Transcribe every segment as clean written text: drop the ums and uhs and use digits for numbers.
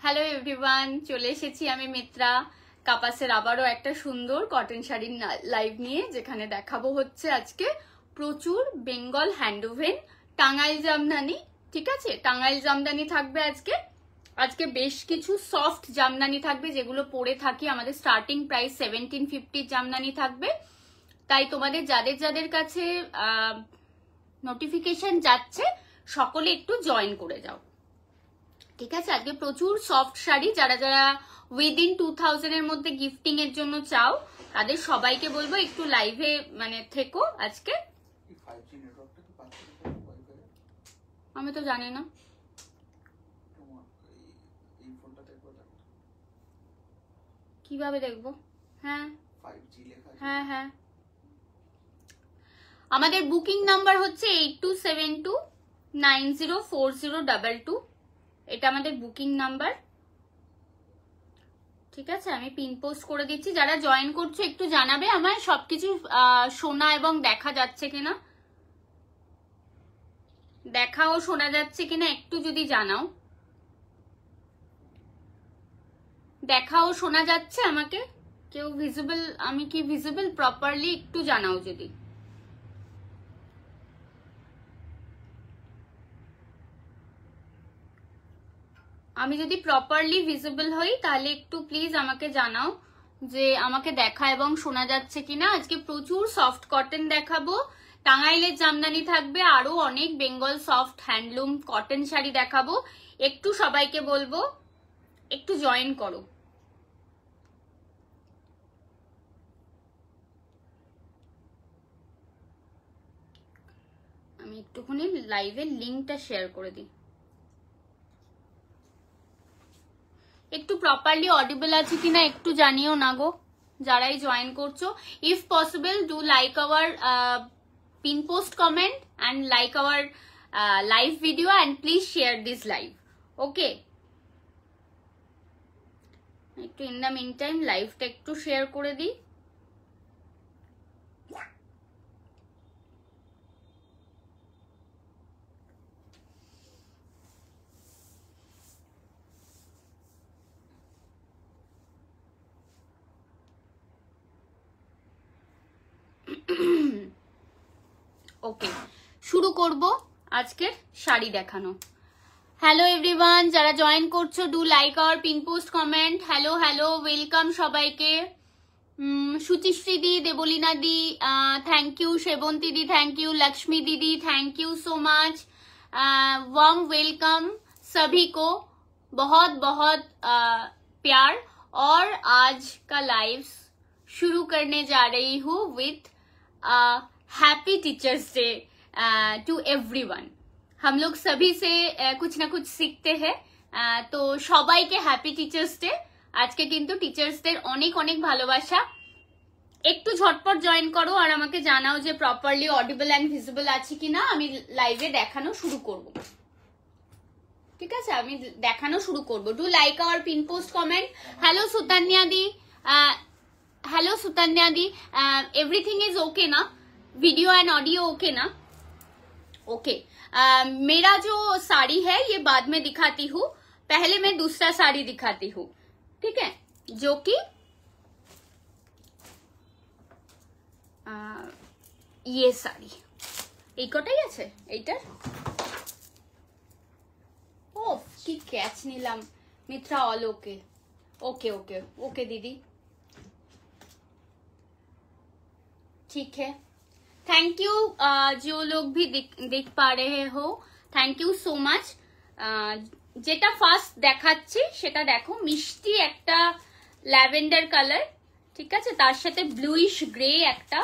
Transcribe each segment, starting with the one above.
Hello everyone, চলে এসেছি আমি মিত্রা কাপাসের আবারও একটা সুন্দর কটন শাড়ির লাইভ নিয়ে, যেখানে দেখাবো হচ্ছে আজকে প্রচুর বেঙ্গল হ্যান্ডওভেন টাঙ্গাইল জামদানি। ঠিক আছে, টাঙ্গাইল জামদানি থাকবে আজকে। আজকে বেশ কিছু সফট জামদানি থাকবে, যেগুলো পরে থাকি। আমাদের স্টার্টিং প্রাইস 1750 জামদানি থাকবে। তাই তোমাদের যাদের যাদের কাছে নোটিফিকেশন যাচ্ছে সকলে একটু জয়েন করে যাও। ঠিক আছে, আজকে প্রচুর সফট শাড়ি। যারা যারা উইদিন 2000 এর মধ্যে গিফটিং এর জন্য চাও তাদের সবাইকে বলবো একটু লাইভে থেকো আজকে। আমি তো জানি না, কিভাবে দেখবো? হ্যাঁ হ্যাঁ হ্যাঁ, আমাদের বুকিং নাম্বার হচ্ছে 8272904022। এটা আমাদের বুকিং নাম্বার। ঠিক আছে, আমি পিন পোস্ট করে দিচ্ছি। যারা জয়েন করছো একটু জানাবে আমায় সবকিছু শোনা এবং দেখা যাচ্ছে কিনা, দেখা ও শোনা যাচ্ছে কিনা একটু যদি জানাও। দেখা ও শোনা যাচ্ছে আমাকে কেউ? ভিজিবল, আমি কি ভিজিবল প্রপারলি একটু জানাও যদি। আমি যদি প্রপারলি ভিজিবল হই তাহলে একটু প্লিজ আমাকে জানাও যে আমাকে দেখা এবং শোনা যাচ্ছে কিনা। আজকে প্রচুর সফট কটন দেখাবো, টাঙ্গাইলের জামদানি থাকবে, আরো অনেক Bengal soft handloom cotton sari দেখাবো। একটু সবাইকে বলবো একটু জয়েন করো। আমি একটুখানি লাইভের লিঙ্কটা শেয়ার করে দিই। একটু প্রপারলি অডিবল আছে কিনা একটু জানিও না গো, যারাই জয়েন করছো। If possible do like our pin post comment and like our live video and please share this live. Okay, একটু ইন দ্য মিন টাইম লাইভটা একটু শেয়ার করে দিই। ওকে, শুরু করব আজকের শাড়ি দেখানো। হ্যালো এভরিওয়ান, যারা জয়েন করছো do like our pin post comment. Hello hello, welcome সবাইকে। সুচিশ্রী দি, দেবলীনা দি থ্যাংক ইউ, সেবন্তী দি থ্যাংক ইউ, लक्ष्मी दीदी thank you so much, warm welcome सभी को, बहुत बहुत प्यार। और आज का लाइव शुरू करने जा रही हूँ with happy teachers day to everyone. हम लोग सभी से कुछ ना कुछ सीखते हैं, तो সবাইকে হ্যাপি টিচার্স ডে। আজকে কিন্তু টিচার্সদের অনেক অনেক ভালোবাসা। একটু ঝটপট জয়েন করো আর আমাকে জানাও যে প্রপারলি অডিবল অ্যান্ড ভিজিবল আছে কিনা। আমি লাইভে দেখানো শুরু করব। ঠিক আছে, আমি দেখানো শুরু করব। Do like our pin post comment. Hello Sutanya দি, हेलो सुतन्या दी, एवरीथिंग इज ओके ना? वीडियो एंड ऑडियो ओके ना? ओके। मेरा जो साड़ी है ये बाद में दिखाती हूँ, पहले मैं दूसरा साड़ी दिखाती हूँ। ठीक है, जो कि ये साड़ी এই কটাই আছে এইটার। ও কি ক্যাচ নিলাম মিত্রা, অল ওকে। ओके ओके ओके दीदी, ठीक है। थैंक यू जो लोग भी देख पा रहे हो, थैंक यू सो मच। যেটা ফার্স্ট দেখাচ্ছি সেটা দেখো, মিষ্টি একটা ল্যাভেন্ডার কালার। ঠিক আছে, তার সাথে ব্লুইশ গ্রে একটা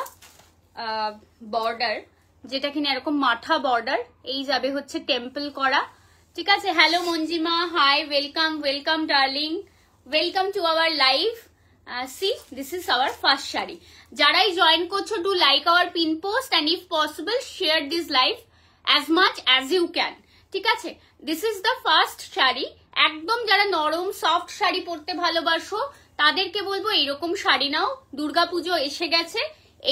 বর্ডার, যেটা কিনা এরকম মাথা বর্ডার। এই যাবে হচ্ছে টেম্পল করা। ঠিক আছে, hello Manjima, hi, welcome welcome darling, welcome to our live. See this is our first sari. যারাই জয়েন করছো do like our pin post and if possible share this live as much as you can. ঠিক আছে, this is the first sari. একদম যারা নরম soft sari পরতে ভালোবাসো তাদেরকে বলবো এইরকম শাড়ি নাও। দুর্গাপুজো এসে গেছে,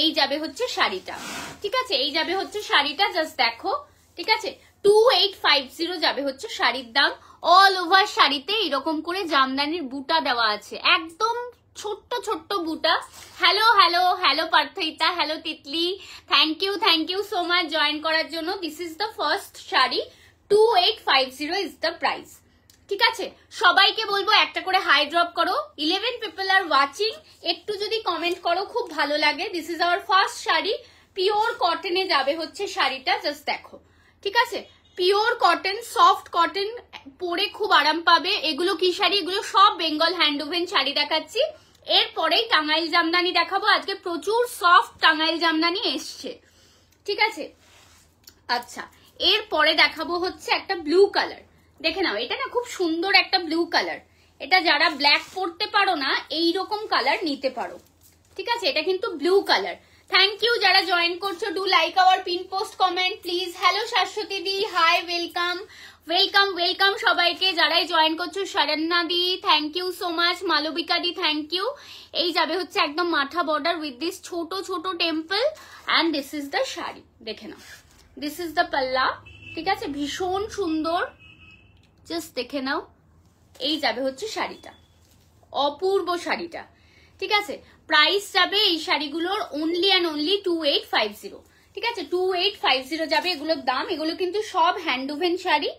এই যাবে হচ্ছে শাড়িটা। ঠিক আছে, এই যাবে হচ্ছে শাড়িটা, জাস্ট দেখো। ঠিক আছে, 2850 যাবে হচ্ছে শাড়ির দাম। অল ওভার শাড়িতে এরকম করে জামদানির বুটা দেওয়া আছে, একদম ছোট্ট ছোট্ট বুটা। Hello hello hello Parthita, hello Titli, thank you so much join করার জন্য। This is the first sari, 2850 is the price. ঠিক আছে, সবাইকে বলবো একটা করে হাই ড্রপ করো। 11 পিপল আর ওয়াচিং, একটু যদি কমেন্ট করো খুব ভালো লাগে। This is our first sari, pure কটনে যাবে হচ্ছে শাড়িটা, জাস্ট দেখো। ঠিক আছে, পিওর কটন, সফট কটন, পরে খুব আরাম পাবে। এগুলো কি শাড়ি? এগুলো সব বেঙ্গল হ্যান্ডওভেন শাড়ি দেখাচ্ছি। এরপরেই টাঙ্গাইল জামদানি দেখাবো। আজকে প্রচুর সফট টাঙ্গাইল জামদানি এসছে। ঠিক আছে, আচ্ছা এরপরে দেখাবো হচ্ছে একটা ব্লু কালার। দেখে নাও, এটা না খুব সুন্দর একটা ব্লু কালার। এটা যারা ব্ল্যাক পরতে পারো না, এইরকম কালার নিতে পারো। ঠিক আছে, এটা কিন্তু ব্লু কালার। থ্যাংক ইউ যারা জয়েন করছো, do like our pin post comment please. Hello Shashwati দি, হাই, ওয়েলকাম ওয়েলকাম ওয়েলকাম সবাইকে যারাই জয়েন করছো। শরণ্যা দি thank you so much, Malabika দি থ্যাংক ইউ। এই যাবে হচ্ছে একদম মাথা বর্ডার উইথ দিস ছোট ছোট temple, and this is the sari. দেখে নাও, দিস ইজ দ্য পাল্লা। ঠিক আছে, ভীষণ সুন্দর, জাস্ট দেখে নাও। এই যাবে হচ্ছে শাড়িটা, অপূর্ব শাড়িটা। ঠিক আছে, প্রাইস যাবে এই শাড়িগুলোর অনলি অ্যান্ড অনলি 2850। ঠিক আছে, 2850 যাবে এগুলোর দাম। এগুলো কিন্তু সব হ্যান্ডওভেন শাড়ি,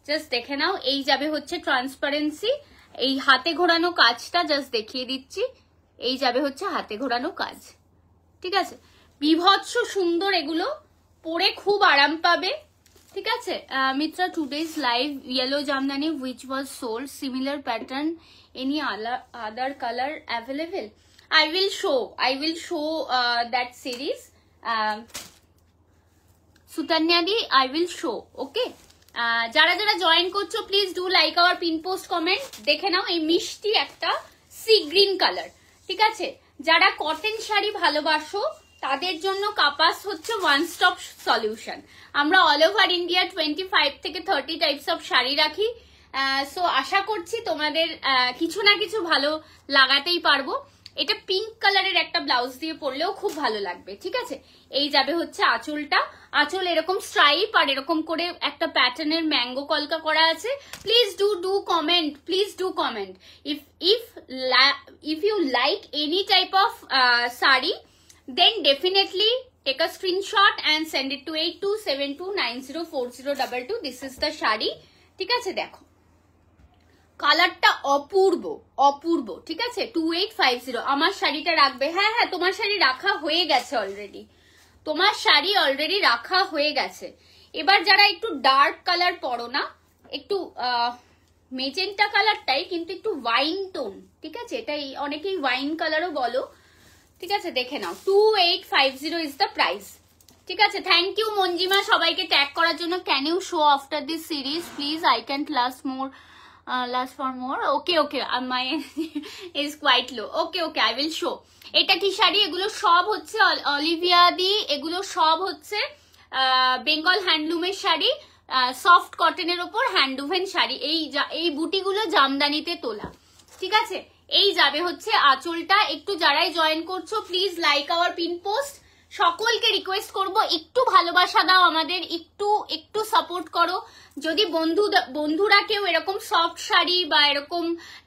জাস্ট দেখে নাও। এই যাবে হচ্ছে ট্রান্সপারেন্সি, এই হাতে ঘোরানো কাজটা জাস্ট দেখিয়ে দিচ্ছি। এই যাবে হচ্ছে হাতে ঘোরানো কাজ। ঠিক আছে, বিভৎস সুন্দর, এগুলো পরে খুব আরাম পাবে। ঠিক আছে, Mitra today's live yellow Jamdani which was sold similar pattern, any other color available? I will show that series. Sutanya di, I will show. Okay, যারা যারা জয়েন করছো please do like our pin post comment. দেখে নাও, এই মিষ্টি একটা sea green colour. ঠিক আছে, যারা কটন শাড়ি ভালোবাসো তাদের জন্য কাপাস হচ্ছে ওয়ান স্টপ সলিউশন। আমরা অল ওভার ইন্ডিয়া 25 থেকে 30 টাইপস অফ শাড়ি রাখি। সো আশা করছি তোমাদের কিছু না কিছু ভালো লাগাতেই পারবো। এটা পিঙ্ক কালারের একটা ব্লাউজ দিয়ে পরলেও খুব ভালো লাগবে। ঠিক আছে, এই যাবে হচ্ছে আঁচলটা। আঁচল এরকম স্ট্রাইপ আর এরকম করে একটা প্যাটার্নের ম্যাঙ্গো কলকা করা আছে। Please do comment, please do comment if you like any type of saree, then definitely take a screenshot and send it to 8272904022. This is the sari. ঠিক আছে, দেখো কালারটা অপূর্ব অপূর্ব। ঠিক আছে, 2850। আমার শাড়িটা রাখবে? হ্যাঁ হ্যাঁ, তোমার শাড়ি রাখা হয়ে গেছে অলরেডি, তোমার শাড়ি অলরেডি রাখা হয়ে গেছে। এবার যারা একটু ডার্ক কালার পরো না, একটু মেজেন্টা কালারটাই কিন্তু একটু ওয়াইন টোন। ঠিক আছে, এটাই অনেকেই ওয়াইন কালারও বলো। ঠিক আছে, দেখে নাও, 2850 ইজ দ্য প্রাইস। ঠিক আছে, থ্যাংক ইউ মঞ্জিমা সবাইকে ট্যাগ করার জন্য। Can you show after this series please? I can't last for more. Okay, my is quite low. Okay, I will show. এটা কি শাড়ি? এগুলো সব হচ্ছে অলিভিয়া দি, এগুলো সব হচ্ছে বেঙ্গল হ্যান্ডলুমের শাড়ি, সফট কটনের ওপর হ্যান্ডওভেন শাড়ি। এই বুটিগুলো জামদানিতে তোলা। ঠিক আছে, এই যাবে হচ্ছে আঁচলটা। একটু যারাই জয়েন করছো please like our pin post. সকলকে রিকোয়েস্ট করব একটু ভালোবাসা দাও আমাদের, একটু সাপোর্ট করো। যদি বন্ধুরা কেউ এরকম সফট শাড়ি বা এরকম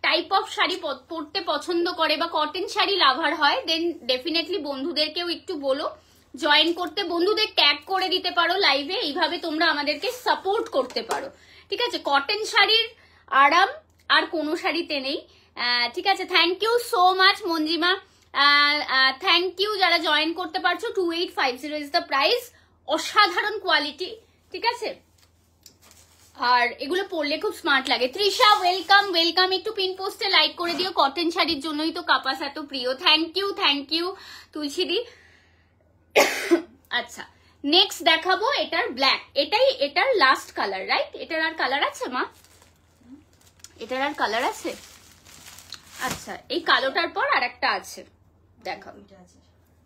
টাইপ অফ শাড়ি পরতে পছন্দ করে বা কটন শাড়ি লাভার হয়, দেন ডেফিনেটলি বন্ধুদেরকেও একটু বলো জয়েন করতে। বন্ধুদের ট্যাগ করে দিতে পারো লাইভে, এইভাবে তোমরা আমাদেরকে সাপোর্ট করতে পারো। ঠিক আছে, কটন শাড়ির আরাম আর কোনো শাড়িতে নেই। ঠিক আছে, thank you so much Manjima, thank you যারা জয়েন করতে পারছো। 2850 ইজ দ্য প্রাইস। অসাধারণ কোয়ালিটি। ঠিক আছে, আর এগুলো পরলে খুব স্মার্ট লাগে। তৃষা ওয়েলকাম, একটু পিন পোস্টে লাইক করে দিও। কটন শাড়ির জন্যই তো কাপাস এত প্রিয়। থ্যাংক ইউ তুলসীদি। আচ্ছা, নেক্সট দেখাবো এটার ব্ল্যাক। এটার লাস্ট কালার, রাইট? এটার আর কালার আছে মা? এটার আর কালার আছে? আচ্ছা, এই কালোটার পর আর একটা আছে, দেখাবো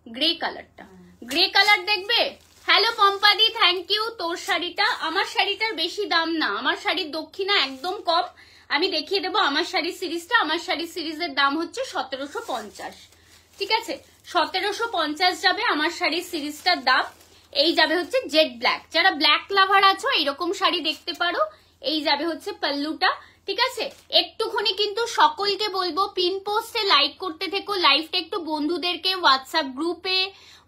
গ্রে কালারটা। গ্রে কালার দেখবে? হ্যালো পম্পাদি, থ্যাংক ইউ। তোর শাড়িটা, আমার শাড়িটার বেশি দাম না, আমার শাড়ির দক্ষিণা একদম কম। আমি দেখিয়ে দেবো আমার শাড়ির সিরিজটা। আমার শাড়ির সিরিজের দাম হচ্ছে 1750। ঠিক আছে, 1750 যাবে আমার শাড়ির সিরিজটার দাম। এই যাবে হচ্ছে জেড ব্ল্যাক, যারা ব্ল্যাক লাভার আছো এইরকম শাড়ি দেখতে পারো। এই যাবে হচ্ছে পাল্লুটা, ঠিক আছে। একটুখানি কিন্তু সকলকে বলবো পিন পোস্টে লাইক করতে থেকো, লাইভটা একটু বন্ধুদেরকে হোয়াটসঅ্যাপ গ্রুপে,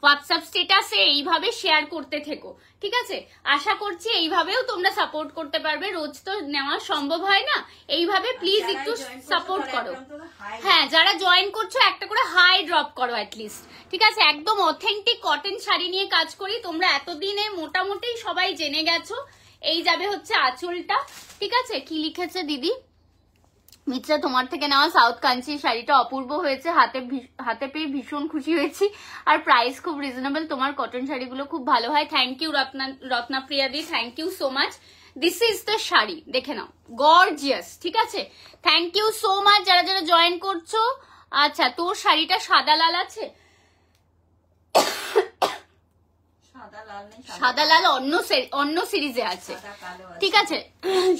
হোয়াটসঅ্যাপ স্ট্যাটাসে এইভাবে শেয়ার করতে থেকো, ঠিক আছে। আশা করছি এইভাবেও তোমরা সাপোর্ট করতে পারবে, রোজ তো নেওয়া সম্ভব হয় না, এইভাবে প্লিজ একটু সাপোর্ট করো। হ্যাঁ, যারা জয়েন করছো একটা করে হাই ড্রপ করো অ্যাটলিস্ট, ঠিক আছে। একদম অথেন্টিক কটন শাড়ি নিয়ে কাজ করি, তোমরা এতদিনে মোটামুটি সবাই জেনে গেছো। এই যাবে হচ্ছে আঁচলটা, ঠিক আছে। কি লিখেছে দিদি? মিত্রা, তোমার থেকে নেওয়া সাউথ কাঞ্চি শাড়িটা অপূর্ব হয়েছে, হাতে পেয়ে ভীষণ খুশি হয়েছি, আর প্রাইস খুব রিজনেবল, তোমার কটন শাড়িগুলো খুব ভালো হয়। থ্যাংক ইউ রত্নাপ্রিয়া দি, thank you so much. This is the sari, দেখে নাও, গর্জিয়াস, ঠিক আছে। থ্যাংক ইউ সো মাচ যারা যারা জয়েন করছো। আচ্ছা, তোর শাড়িটা সাদা লাল আছে? সাদা লাল অন্য সিরিজে আছে, ঠিক আছে।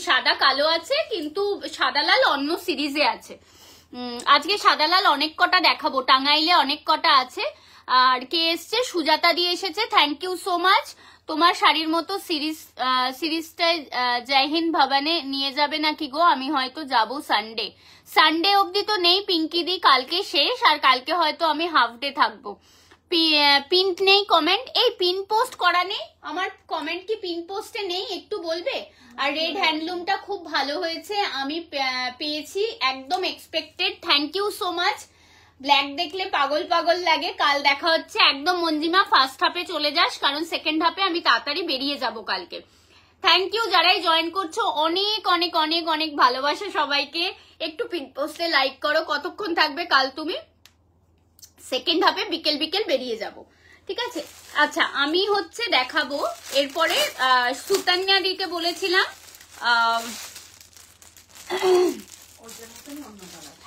সাদা কালো আছে, কিন্তু সাদা লাল অন্য সিরিজে আছে। আজকে সাদা লাল অনেক কটা দেখাবো, টাঙ্গাইলে অনেক কটা আছে। আর কে এসছে? সুজাতা দিয়ে এসেছে, থ্যাংক ইউ সো মাচ। তোমার শাড়ির মতো সিরিজটাই জয় হিন্দ ভবানে নিয়ে যাবে নাকি গো? আমি হয়তো যাব সানডে অবধি তো নেই পিঙ্কি দি, কালকে শেষ, আর কালকে হয়তো আমি হাফ ডে থাকবো। পিন নেই কমেন্ট, এই পিন পোস্ট করা নেই আমার, কমেন্ট কি পিন পোস্টে নেই একটু বলবে? আর রেড হ্যান্ডলুমটা খুব ভালো হয়েছে, আমি পেয়েছি, একদম expected, thank you so much. Black দেখলে পাগল পাগল লাগে, কাল দেখা হচ্ছে। একদম মঞ্জিমা ফার্স্ট হাফে চলে যাস, কারণ সেকেন্ড হাফে আমি তাড়াতাড়ি বেরিয়ে যাব কালকে। থ্যাংক ইউ যারাই জয়েন করছো, অনেক অনেক অনেক অনেক ভালোবাসা সবাইকে। একটু পিন পোস্টে লাইক করো। কতক্ষণ থাকবে কাল তুমি? সেকেন্ড হাফে বিকেল বিকেল বেরিয়ে যাব, ঠিক আছে। আচ্ছা, আমি হচ্ছে দেখাবো এরপরে সুতান্যা দিতে বলেছিলাম,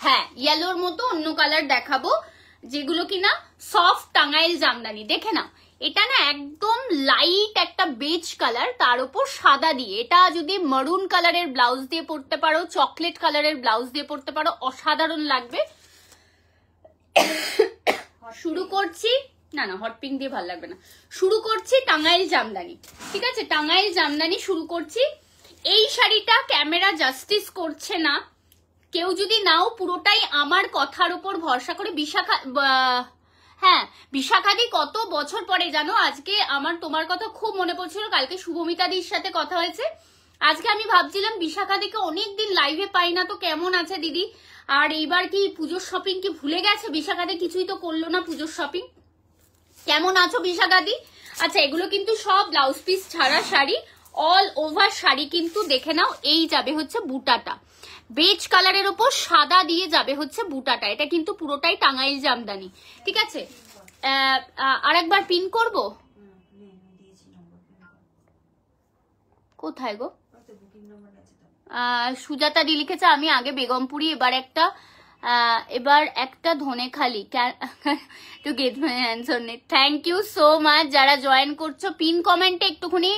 হ্যাঁ ইয়েলোর মতো অন্য কালার দেখাবো, যেগুলো কিনা সফট টাঙ্গাইল জামদানি। দেখে নাও, এটা না একদম লাইট একটা বেজ কালার, তার উপর সাদা দিয়ে। এটা যদি মারুন কালারের ব্লাউজ দিয়ে পরতে পারো, চকলেট কালারের ব্লাউজ দিয়ে পরতে পারো, অসাধারণ লাগবে। শুরু করছি, না হট পিঙ্ক দিয়ে ভালো লাগবে না। শুরু করছি টাঙ্গাইল জামদানি, ঠিক আছে। টাঙ্গাইল জামদানি শুরু করছি। এই শাড়িটা ক্যামেরা জাস্টিস করছে না, কেউ যদি নাও পুরোটাই আমার কথার উপর ভরসা করে। বিশাখাদি কত বছর পরে জানো, আজকে আমার তোমার কথা খুব মনে পড়ছিল, কালকে শুভমিতাদির সাথে কথা হয়েছে। আজকে আমি ভাবছিলাম বিশাখাদিকে অনেকদিন লাইভে পাই না, তো কেমন আছে দিদি? আর এইবার কি পুজোর শপিং কি ভুলে গেছে? বিশাখাদি কিছুই তো করলো না পুজোর শপিং। কেমন আছো বিশাখাদি? আচ্ছা, এগুলো কিন্তু সব ব্লাউজ পিস ছাড়া শাড়ি, অল ওভার শাড়ি কিন্তু দেখে নাও। এই যাবে হচ্ছে বুটাটা, বেজ কালারের ওপর সাদা দিয়ে যাবে হচ্ছে বুটাটা। এটা কিন্তু পুরোটাই টাঙ্গাইল জামদানি, ঠিক আছে। আরেকবার পিন করব, কোথায় গো? সুজাতা দি লিখেছে আমি আগে বেগমপুরি, এবার একটা Dhaniakhali. To get my answer net. Thank you so much যারা জয়েন করছো। পিন কমেন্টে একটুখানি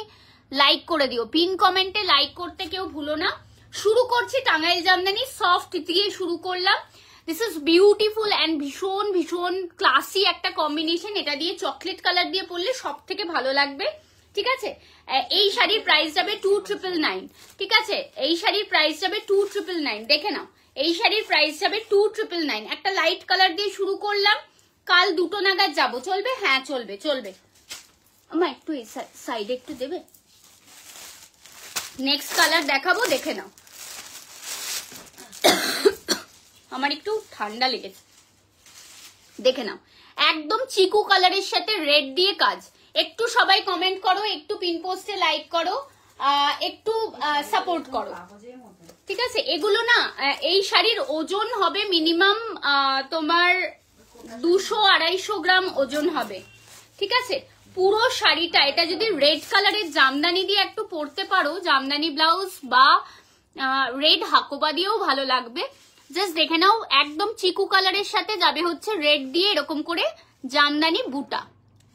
লাইক করে দিও, পিন কমেন্টে লাইক করতে কেউ ভুলো না। শুরু করছি টাঙ্গাইল জামদানি, সফট দিয়ে শুরু করলাম। দিস ইজ বিউটিফুল অ্যান্ড ভীষণ ভীষণ ক্লাসি একটা কম্বিনেশন। এটা দিয়ে চকলেট কালার দিয়ে পরলে সব থেকে ভালো লাগবে, ঠিক আছে। এই শাড়ির প্রাইস যাবে 2999, ঠিক আছে। এই শাড়ির প্রাইস যাবে 2999, দেখে নাও। এই শাড়ির প্রাইস যাবে 2999। একটা লাইট কালার দিয়ে শুরু করলাম, কাল 2টো নাগাদ যাবো, চলবে? হ্যাঁ চলবে চলবে। আমার একটু এই সাইডে একটু দেবে। নেক্সট কালার দেখাবো, দেখে নাও। আমার একটু ঠান্ডা লেগেছে, দেখে নাও। একদম চিকু কালারের সাথে রেড দিয়ে কাজ। একটু সবাই কমেন্ট করো, একটু পিন পোস্টে লাইক করো, একটু সাপোর্ট করো, ঠিক আছে। এগুলো না, এই শাড়ির ওজন হবে মিনিমাম তোমার 200-250 গ্রাম ওজন হবে, ঠিক আছে। পুরো শাড়িটা, এটা যদি রেড কালারের জামদানি দিয়ে একটু পরতে পারো, জামদানি ব্লাউজ বা রেড হাকোবা দিয়েও ভালো লাগবে। জাস্ট দেখে নাও, একদম চিকু কালারের সাথে যাবে হচ্ছে রেড দিয়ে এরকম করে জামদানি বুটা,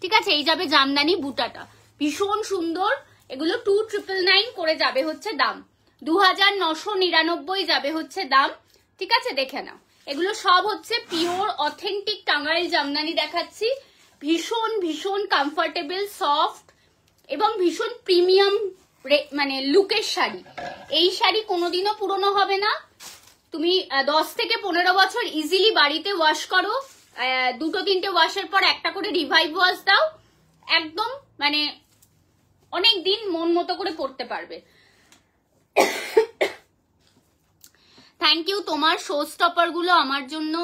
ঠিক আছে। এই যাবে জামদানি বুটাটা, ভীষণ সুন্দর। এগুলো 2999 করে যাবে হচ্ছে দাম, 2999 যাবে হচ্ছে দাম, ঠিক আছে। দেখে নাও, এগুলো সব হচ্ছে পিওর অথেন্টিক টাঙ্গাইল জামদানি দেখাচ্ছি। ভীষণ ভীষণ কমফোর্টেবল, সফট, এবং ভীষণ প্রিমিয়াম মানে লুকের শাড়ি। এই শাড়ি কোনোদিনও পুরনো হবে না। তুমি 10 থেকে 15 বছর ইজিলি বাড়িতে ওয়াশ করো, 2-3টে ওয়াশের পর একটা করে রিভাইভ ওয়াশ দাও, একদম মানে অনেক দিন মন মতো করে পড়তে পারবে। থ্যাংক ইউ, তোমার শো স্টপার গুলো আমার জন্য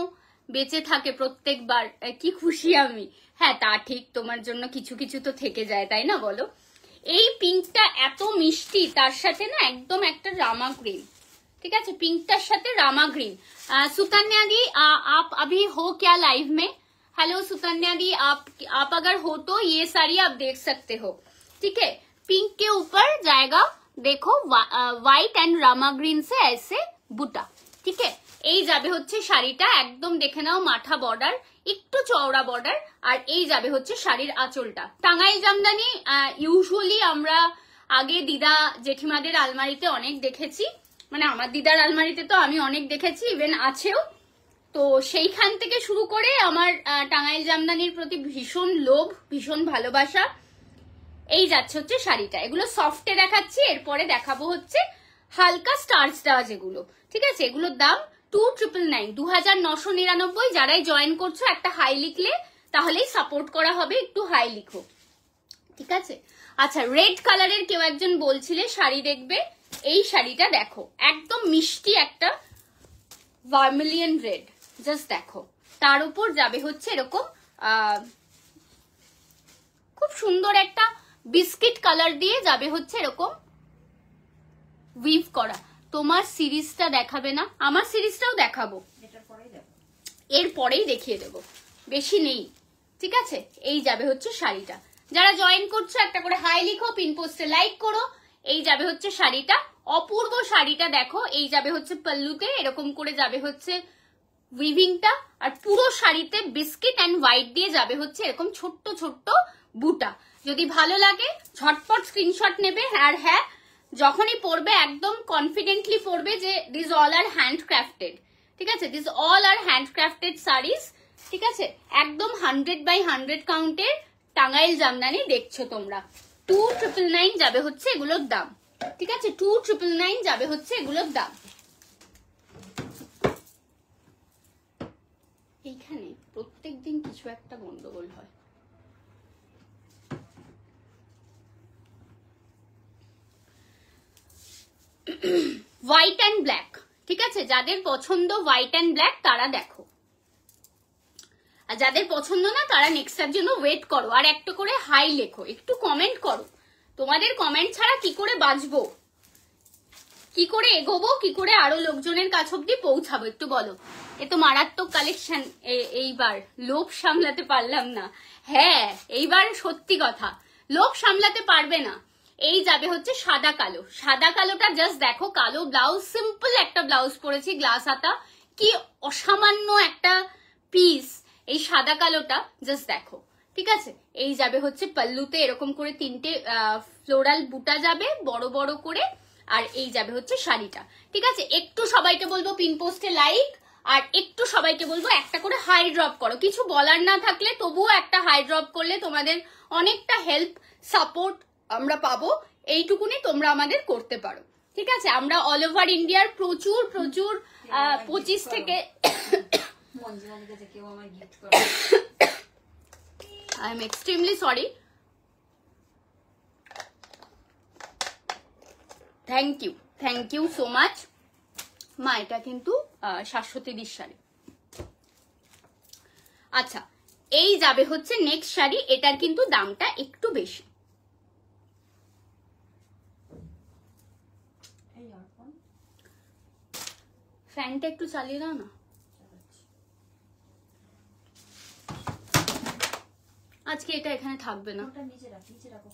বেঁচে থাকে প্রত্যেকবার, কি খুশি আমি। হ্যাঁ তা ঠিক, তোমার জন্য কিছু কিছু তো থেকে যায়, তাই না বলো। এই পিঙ্কটা এত মিষ্টি, তার সাথে না একদম একটা রামা গ্রিন, ঠিক আছে, পিঙ্কটার সাথে রামা গ্রিন। सुकन्या दी आप अभी हो क्या लाइव में? हेलो सुकन्या दी, आप अगर हो तो ये साड़ी आप देख सकते हो, ठीक है। पिंक के ऊपर जाएगा देखो व्हाइट एंड रामा ग्रीन से ऐसे बुटा, ठीक है। এই যাবে হচ্ছে শাড়িটা, একদম দেখে নাও মাথা বর্ডার, একটু চওড়া বর্ডার, আর এই যাবে হচ্ছে শাড়ির আঁচলটা। টাঙ্গাইল জামদানি ইউজুয়ালি আমরা আগে দিদা জেঠিমাদের আলমারিতে অনেক দেখেছি, মানে আমার দিদার আলমারিতে তো আমি অনেক দেখেছি, ইভেন আছেও। তো সেইখান থেকে শুরু করে আমার টাঙ্গাইল জামদানির প্রতি ভীষণ লোভ, ভীষণ ভালোবাসা। এই যাচ্ছে হচ্ছে শাড়িটা, এগুলো সফটে দেখাচ্ছি, এরপরে দেখাবো হচ্ছে হালকা স্টার্চ দেওয়া যেগুলো, ঠিক আছে। এগুলোর দাম 2999, 2999। যারাই জয়েন করছো একটা হাই লিখলে তাহলেই সাপোর্ট করা হবে, একটু হাই লিখো, ঠিক আছে। আচ্ছা, রেড কালারের কেউ একজন বলছিলে শাড়ি দেখবে, এই শাড়িটা দেখো, একদম মিষ্টি একটা ভার্মিলিয়ন রেড, জাস্ট দেখো। তার উপর যাবে হচ্ছে এরকম খুব সুন্দর একটা বিস্কিট কালার দিয়ে যাবে হচ্ছে এরকম উইভ করা। তোমার সিরিজটা দেখাবে না? আমার সিরিজটাও দেখাবো, এরপরেই দেখিয়ে দেবো, বেশি নেই, ঠিক আছে। এই যাবে হচ্ছে শাড়িটা। যারা জয়েন করছো একটা করে হাই লিখো, পিন পোস্টে লাইক করো। এই যাবে হচ্ছে শাড়িটা, অপূর্ব শাড়িটা দেখো। এই যাবে হচ্ছে পল্লুতে, এরকম করে যাবে হচ্ছে উইভিংটা, আর পুরো শাড়িতে বিস্কিট এন্ড হোয়াইট দিয়ে যাবে হচ্ছে এরকম ছোট্ট ছোট্ট বুটা। যদি ভালো লাগে ঝটপট স্ক্রিনশট নেবে। আর হ্যাঁ, যখনই পরবে একদম কনফিডেন্টলি পরবে যে দিস অল আর হ্যান্ডক্রাফটেড, ঠিক আছে, this all are handcrafted saris, ঠিক আছে। একদম 100/100 কাউন্টের টাঙ্গাইল জামদানি দেখছো তোমরা। 2999 যাবে হচ্ছে এগুলোর দাম, ঠিক আছে, 2999 যাবে হচ্ছে এগুলোর দাম। এইখানে প্রত্যেকদিন কিছু একটা গন্ডগোল হয়। হোয়াইট অ্যান্ড ব্ল্যাক, ঠিক আছে, যাদের পছন্দ হোয়াইট অ্যান্ড ব্ল্যাক তারা দেখো, আর যাদের পছন্দ না তারা নেক্সটের জন্য ওয়েট করো, আর একটা করে হাই লেখো, একটু কমেন্ট করো। তোমাদের কমেন্ট ছাড়া কি করে বাঁচবো, কি করে এগোবো, কি করে আরো লোকজনের কাছ অব্দি পৌঁছাবো, একটু বলো। এ তো মারাত্মক কালেকশন, এইবার লোভ সামলাতে পারলাম না। হ্যাঁ, এইবার সত্যি কথা, লোভ সামলাতে পারবে না। এই যাবে হচ্ছে সাদা কালো, সাদা কালোটা জাস্ট দেখো, কালো ব্লাউজ, সিম্পল একটা ব্লাউজ পরেছি, গ্লাস হাতা, কি অসামান্য একটা পিস। এই সাদা কালোটা জাস্ট দেখো, ঠিক আছে। এই যাবে হচ্ছে পল্লুতে এরকম করে 3টে ফ্লোরাল বুটা যাবে বড় বড় করে, আর এই যাবে হচ্ছে শাড়িটা, ঠিক আছে। একটু সবাইকে বলবো পিন পোস্টে লাইক, আর একটু সবাইকে বলবো একটা করে হাই ড্রপ করো। কিছু বলার না থাকলে তবুও একটা হাই ড্রপ করলে তোমাদের অনেকটা হেল্প সাপোর্ট আমরা পাবো, এইটুকুনি তোমরা আমাদের করতে পারো, ঠিক আছে। আমরা অল ওভার ইন্ডিয়ার প্রচুর 25 থেকে I am extremely sorry. Thank you so much. মা, এটা কিন্তু শাশ্বতীদির শাড়ি। আচ্ছা, এই যাবে হচ্ছে নেক্সট শাড়ি, এটার কিন্তু দামটা একটু বেশি। ফ্যানটা একটু চালিয়ে দাও না। আজকে এটা এখানে থাকবে না,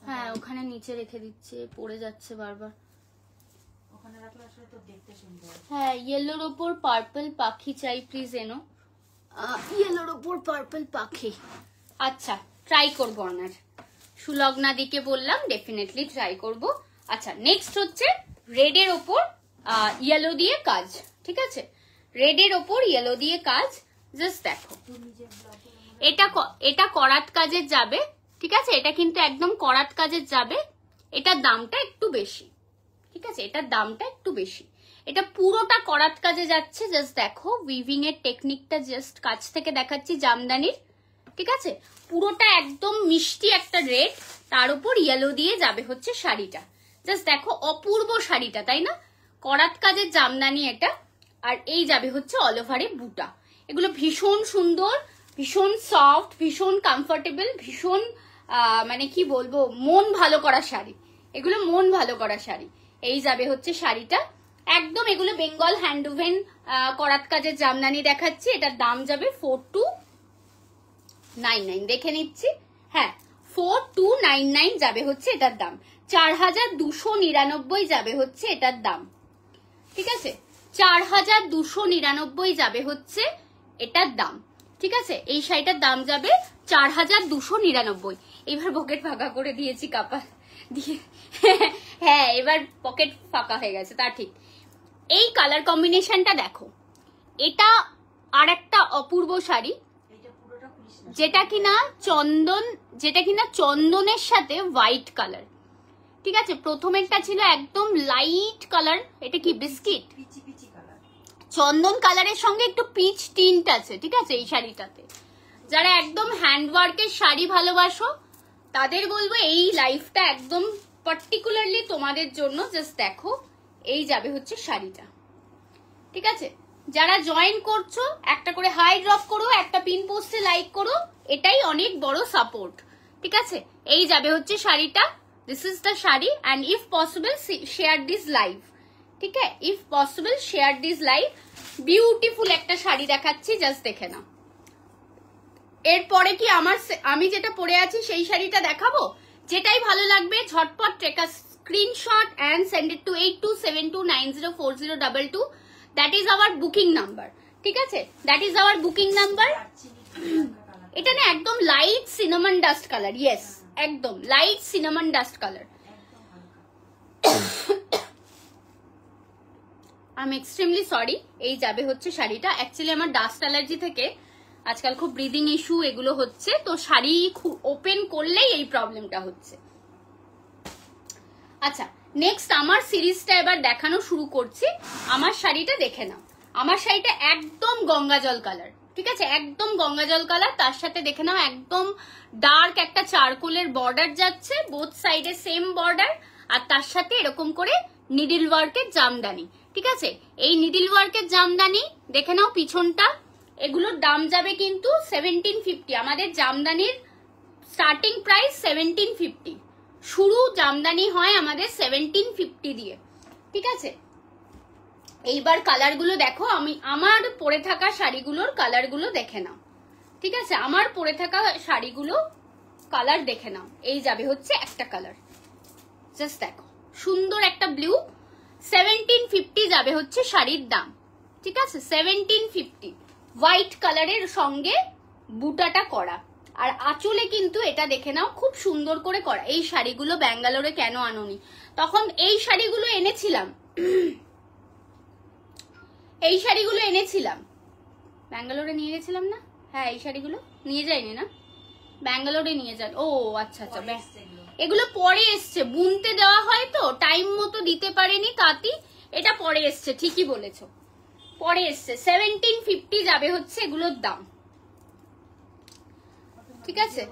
হ্যাঁ ওখানে নিচে রেখে দিচ্ছে, পড়ে যাচ্ছে বারবার। হ্যাঁ, ইয়েলোর ওপর পার্পল পাখি চাই, প্লিজ এনো। ইয়েলোর ওপর পার্পল পাখি, আচ্ছা ট্রাই করবো আনার। সুলগ্না দিকে বললাম, ডেফিনেটলি ট্রাই করব। আচ্ছা, নেক্সট হচ্ছে রেডের ওপর ইয়েলো দিয়ে কাজ, ঠিক আছে, রেডের ওপর ইয়েলো দিয়ে কাজ। জাস্ট দেখো, এটা করাত কাজের যাবে, ঠিক আছে, এটা কিন্তু একদম করাত কাজের যাবে। এটার দামটা একটু বেশি, ঠিক আছে, এটার দামটা একটু বেশি। এটা পুরোটা করাত কাজে যাচ্ছে। জাস্ট দেখো উইভিং এর টেকনিকটা, জাস্ট কাছ থেকে দেখাচ্ছি জামদানির, ঠিক আছে। পুরোটা একদম মিষ্টি একটা রেড, তার উপর ইয়েলো দিয়ে যাবে হচ্ছে শাড়িটা। জাস্ট দেখো অপূর্ব শাড়িটা, তাই না? করাত কাজের জামদানি এটা, আর এই যাবে হচ্ছে অল ওভারে বুটা। এগুলো ভীষণ সুন্দর, ভীষণ সফট, ভীষণ কমফোর্টেবল, ভীষণ মানে কি বলবো, মন ভালো করা শাড়ি। এগুলো মন ভালো করা শাড়ি। এই যাবে হচ্ছে শাড়িটা একদম। এগুলো বেঙ্গল হ্যান্ডওভেন করাত কাজের জামদানি দেখাচ্ছি। এটার দাম যাবে 4299, দেখে নিচ্ছি। হ্যাঁ, 4299 যাবে হচ্ছে এটার দাম। 4299 যাবে হচ্ছে এটার দাম, ঠিক আছে। 4299 যাবে হচ্ছে এটার দাম, ঠিক আছে। এই শাড়িটার দাম যাবে 4299। এবার পকেট ফাঁকা করে দিয়েছি কাপা দিয়ে, হ্যাঁ এবার পকেট ফাঁকা হয়ে গেছে, তা ঠিক। এই কালার কম্বিনেশনটা দেখো, এটা আর একটা অপূর্ব শাড়ি, যেটা কিনা চন্দনের সাথে হোয়াইট কালার, ঠিক আছে। প্রথমেরটা ছিল একদম লাইট কালার, এটা কি বিস্কিট, চন্দন কালারের সঙ্গে একটু পিচ টিন্ট আছে, ঠিক আছে এই শাড়িটাতে। যারা একদম হ্যান্ডওয়ার্কের শাড়ি ভালোবাসো তাদের বলবো এই লাইফটা একদম পার্টিকুলারলি তোমাদের জন্য। জাস্ট দেখো এই যাবে হচ্ছে শাড়িটা, ঠিক আছে। যারা জয়েন করছো একটা করে হাই ড্রপ করো, একটা পিন পোস্টে লাইক করো, এটাই অনেক বড় সাপোর্ট, ঠিক আছে। এই যাবে হচ্ছে শাড়িটা, this is the sari. And if possible share this live, ঠিক আছে, if possible share this live. Beautiful একটা শাড়ি দেখাচ্ছি, জাস্ট দেখে নাও। এরপরে কি আমি যেটা পরে আছি সেই শাড়িটা দেখাবো? যেটাই ভালো লাগবে ঝটপট take a screenshot and send it to 8272904022। That is our booking number, ঠিক আছে, that is our booking number. এটা না একদম light cinnamon dust colour, yes একদম light cinnamon dust colour. I am extremely sorry. এই যাবে হচ্ছে শাড়িটা। অ্যাকচুয়ালি আমার ডাস্ট অ্যালার্জি থেকে আজকাল খুব ব্রিদিং ইস্যু এগুলো হচ্ছে, তো শাড়ি ওপেন করলেই এই প্রবলেমটা হচ্ছে। আচ্ছা, নেক্সট আমার সিরিজটা এবার দেখানো শুরু করছি। আমার শাড়িটা দেখে নাও। আমার শাড়িটা একদম গঙ্গা জল কালার, ঠিক আছে, একদম গঙ্গা জল কালার। তার সাথে দেখে নাও একদম ডার্ক একটা চারকোলের বর্ডার যাচ্ছে, বোথ সাইডে সেম বর্ডার, আর তার সাথে এরকম করে নিডল ওয়ার্কের জামদানি, ঠিক আছে। এই নিডল ওয়ার্কের জামদানি দেখে নাও পিছনটা। এগুলোর দাম যাবে কিন্তু 1750। আমাদের জামদানির স্টার্টিং প্রাইস 1750, শুরু জামদানি হয় আমাদের 1750 দিয়ে, ঠিক আছে। এইবার কালারগুলো দেখো, আমার পরে থাকা শাড়িগুলোর কালারগুলো দেখে নাও, ঠিক আছে। আমার পরে থাকা শাড়িগুলো কালার দেখে নাও। এই যাবে হচ্ছে একটা কালার, জাস্ট দেখো সুন্দর একটা ব্লু। 1750 যাবে হচ্ছে শাড়ির দাম, ঠিক আছে, 1750। হোয়াইট কালারের সঙ্গে বুটাটা করা, আর আঁচলে কিন্তু এটা দেখে নাও খুব সুন্দর করে করা। এই শাড়িগুলো ব্যাঙ্গালোরে কেন আনোনি? তখন এই শাড়িগুলো এনেছিলাম, এই শাড়িগুলো এনেছিলাম ব্যাঙ্গালোরে নিয়ে গেছিলাম না? হ্যাঁ এই শাড়িগুলো নিয়ে যায়নি না, ব্যাঙ্গালোরে নিয়ে যান। ও আচ্ছা আচ্ছা, এগুলো পরে এসছে, বুনতে দেওয়া হয় তো টাইম মতো দিতে পারেনি তাঁতি, এটা পরে এসছে, ঠিকই বলেছো, পরে এসছে। 1750 যাবে হচ্ছে এগুলোর দাম, ঠিক আছে।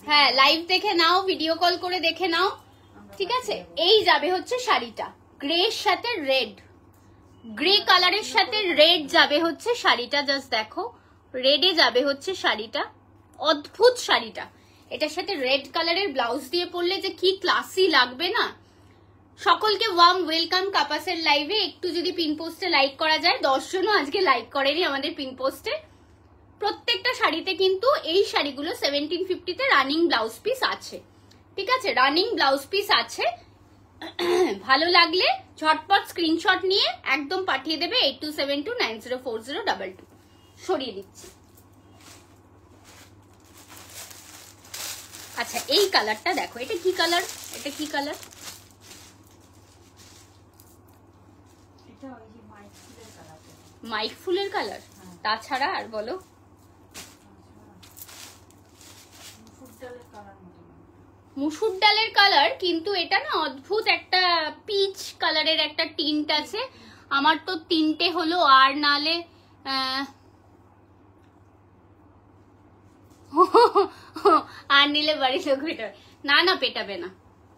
হ্যাঁ লাইভ দেখে নাও, ভিডিও কল করে দেখে নাও, ঠিক আছে। এই যাবে হচ্ছে শাড়িটা, গ্রের সাথে রেড, গ্রে কালারের সাথে রেড যাবে হচ্ছে শাড়িটা। জাস্ট দেখো রেডে যাবে হচ্ছে শাড়িটা, অদ্ভুত শাড়িটা। এটার সাথে রেড কালারের ব্লাউজ দিয়ে পরলে যে কি ক্লাসি লাগবে না। সকলকে ওয়ার্ম ওয়েলকাম কাপাসের লাইভে। একটু যদি পিন পোস্টে লাইক করা যায়, 10 জনও আজকে লাইক করেনি আমাদের পিন পোস্টে। প্রত্যেকটা শাড়িতে কিন্তু এই শাড়িগুলো 1750-তে রানিং ব্লাউজ পিস আছে, ঠিক আছে, রানিং ব্লাউজ পিস আছে। ভালো লাগলে ঝটপট স্ক্রিনশট নিয়ে একদম পাঠিয়ে দেবে 8272904022। সরিয়ে দিচ্ছি। আচ্ছা এই কালারটা দেখো, এটা কি কালার, এটা কি কালার? মাইক ফুলের কালার। তাছাড়া আর বলো, মুসুর ডালের কালার, কিন্তু এটা না অদ্ভুত একটা পিচ কালারের একটা টিন্ট আছে। আমার তো তিনটে হলো, আর নালে আর নিলে বাড়ি লোক পেটাবে না। না পেটাবে না,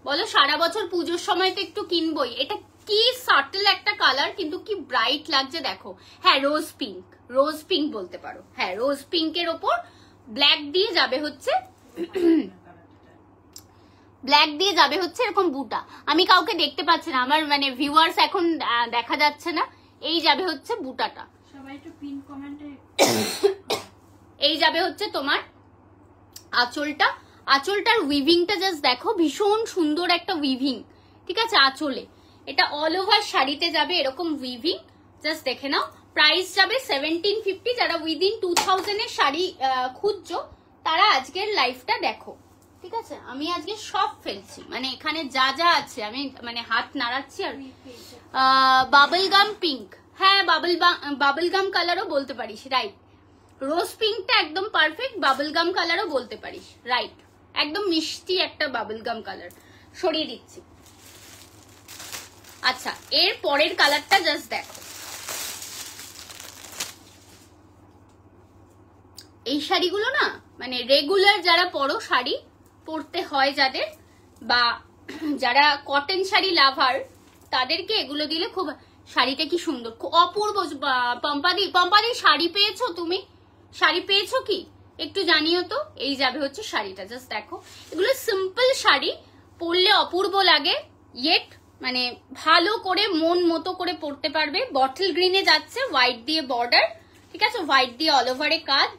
বলো সারা বছর পুজোর সময় তো একটু কিনবই। এটা কি সাটল একটা কালার, কিন্তু কি ব্রাইট লাগছে দেখো। হ্যাঁ রোজ পিঙ্ক, রোজ পিঙ্ক বলতে পারো। হ্যাঁ রোজ পিঙ্কের ওপর ব্ল্যাক দিয়ে যাবে হচ্ছে ব্ল্যাক দিয়ে যাবে হচ্ছে এরকম বুটা। আমি কাউকে দেখতে পাচ্ছি না, আমার মানে ভিউয়ার্স এখন দেখা যাচ্ছে না। এই যাবে হচ্ছে বুটাটা, সবাই একটু পিন কমেন্টে। এই যাবে হচ্ছে তোমার আঁচলটা। আঁচলটার উইভিংটা জাস্ট দেখো, ভীষণ সুন্দর একটা উইভিং। ঠিক আছে, আঁচলে এটা অল ওভার শাড়িতে যাবে এরকম উইভিং, জাস্ট দেখে নাও। প্রাইস যাবে 1750। যারা উইদিন 2000 এর শাড়ি খুঁজছো তারা আজকের লাইভটা দেখো। ঠিক আছে, আমি আজকে সব ফেলছি, মানে এখানে যা যা আছে আমি মানে হাত নাড়াচ্ছি। আর বাবল গাম পিঙ্ক, হ্যাঁ বাবল গাম কালারও বলতে পারিস, রাইট। রোজ পিঙ্কটা একদম পারফেক্ট, বাবল গাম কালারও বলতে পারিস, রাইট। একদম মিষ্টি একটা বাবল গাম কালার। সরিয়ে দিচ্ছি। আচ্ছা, এর পরের কালারটা জাস্ট দেখো। এই শাড়িগুলো না মানে রেগুলার যারা পরো, শাড়ি পরতে হয় যাদের, বা যারা কটন শাড়ি লাভার, তাদেরকে এগুলো দিলে খুব। শাড়িটা কি সুন্দর, খুব অপূর্ব। পম্পাদি শাড়ি পেয়েছো তুমি? শাড়ি পেয়েছো কি একটু জানিও তো। এই যাবে হচ্ছে শাড়িটা, জাস্ট দেখো। এগুলো সিম্পল শাড়ি, পরলে অপূর্ব লাগে, ইয়েট মানে ভালো করে মন মতো করে পরতে পারবে। বটল গ্রিনে যাচ্ছে, হোয়াইট দিয়ে বর্ডার। ঠিক আছে, হোয়াইট দিয়ে অল ওভারে কাজ,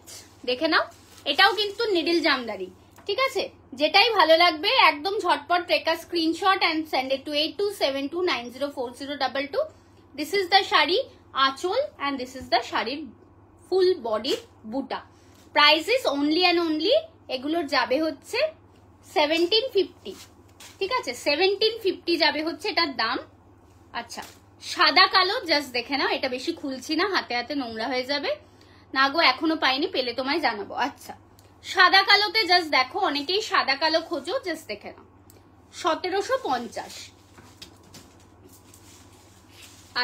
দেখে নাও। এটাও কিন্তু নিডল জামদারি। ঠিক আছে, যেটাই ভালো লাগবে একদম ঝটপট take a screenshot and send it to 8272904022। This is the sari anchal and this is the শাড়ির ফুল বডি বুটা। Price is only and only, এগুলোর যাবে হচ্ছে 1750। ঠিক আছে, 1750 যাবে হচ্ছে এটার দাম। আচ্ছা, সাদা কালো জাস্ট দেখে নাও। এটা বেশি খুলছি না, হাতে হাতে নোংরা হয়ে যাবে। না গো, এখনো পাইনি, পেলে তোমায় জানাবো। আচ্ছা, সাদা কালোতে জাস্ট দেখো, অনেকেই সাদা কালো খোঁজো, জাস্ট দেখে নাও 1750।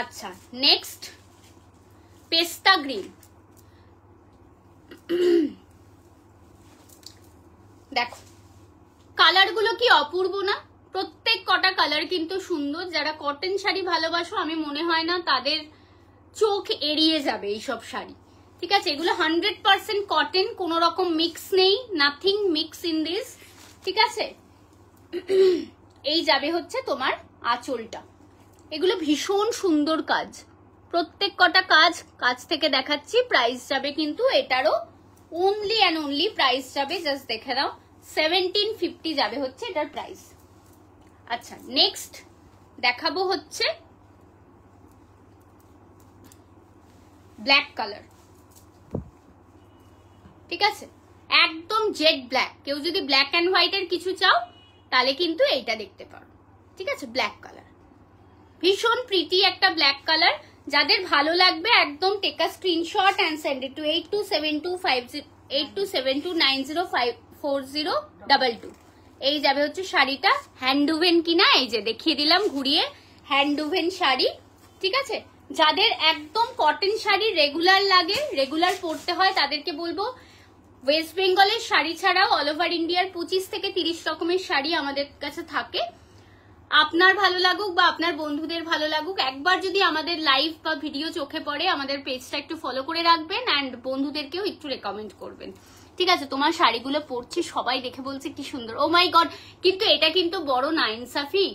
আচ্ছা, নেক্সট পেস্তা গ্রিন। দেখো কালার গুলো কি অপূর্ব না? প্রত্যেক কটা কালার কিন্তু সুন্দর। যারা কটন শাড়ি ভালোবাসো, আমি মনে হয় না তাদের চোখ এড়িয়ে যাবে এইসব শাড়ি। ঠিক আছে, এগুলো 100% কটন, কোন রকম মিক্স নেই, নাথিং মিক্স ইন দিস। ঠিক আছে, এই যাবে হচ্ছে তোমার আঁচলটা। এগুলো ভীষণ সুন্দর কাজ, প্রত্যেক কটা কাজ থেকে দেখাচ্ছি। প্রাইস যাবে কিন্তু এটারও অনলি অ্যান্ড অনলি, প্রাইস যাবে জাস্ট দেখে নাও 1750 যাবে হচ্ছে এটার প্রাইস। আচ্ছা, নেক্সট দেখাবো হচ্ছে ব্ল্যাক কালার। ঠিক আছে, একদম জেড ব্ল্যাক। কেউ যদি ব্ল্যাক অ্যান্ড হোয়াইটের কিছু চাও তাহলে কিন্তু এইটা দেখতে পারো। ঠিক আছে, ব্ল্যাক কালার, ভীষণ প্রিটি একটা ব্ল্যাক কালার। যাদের ভালো লাগবে একদম take a screenshot and send it to 8272904022। এই যাবে হচ্ছে শাড়িটা। হ্যান্ডউভেন কিনা, এই যে দেখিয়ে দিলাম ঘুরিয়ে, হ্যান্ডউভেন শাড়ি। ঠিক আছে, যাদের একদম কটন শাড়ি রেগুলার লাগে, রেগুলার পরতে হয়, তাদেরকে বলবো ওয়েস্ট বেঙ্গলের শাড়ি ছাড়াও অল ওভার ইন্ডিয়ার 25 থেকে 30 রকমের শাড়ি আমাদের কাছে থাকে। আপনার ভালো লাগুক বা আপনার বন্ধুদের ভালো লাগুক, একবার যদি আমাদের লাইভ বা ভিডিও চোখে পড়ে, আমাদের পেজটা একটু ফলো করে রাখবেন অ্যান্ড বন্ধুদেরকেও একটু রেকমেন্ড করবেন। ঠিক আছে, তোমার শাড়িগুলো পরছি, সবাই দেখে বলছে কি সুন্দর। ও মাই গড, কিন্তু এটা কিন্তু বড় না ইনসাফি।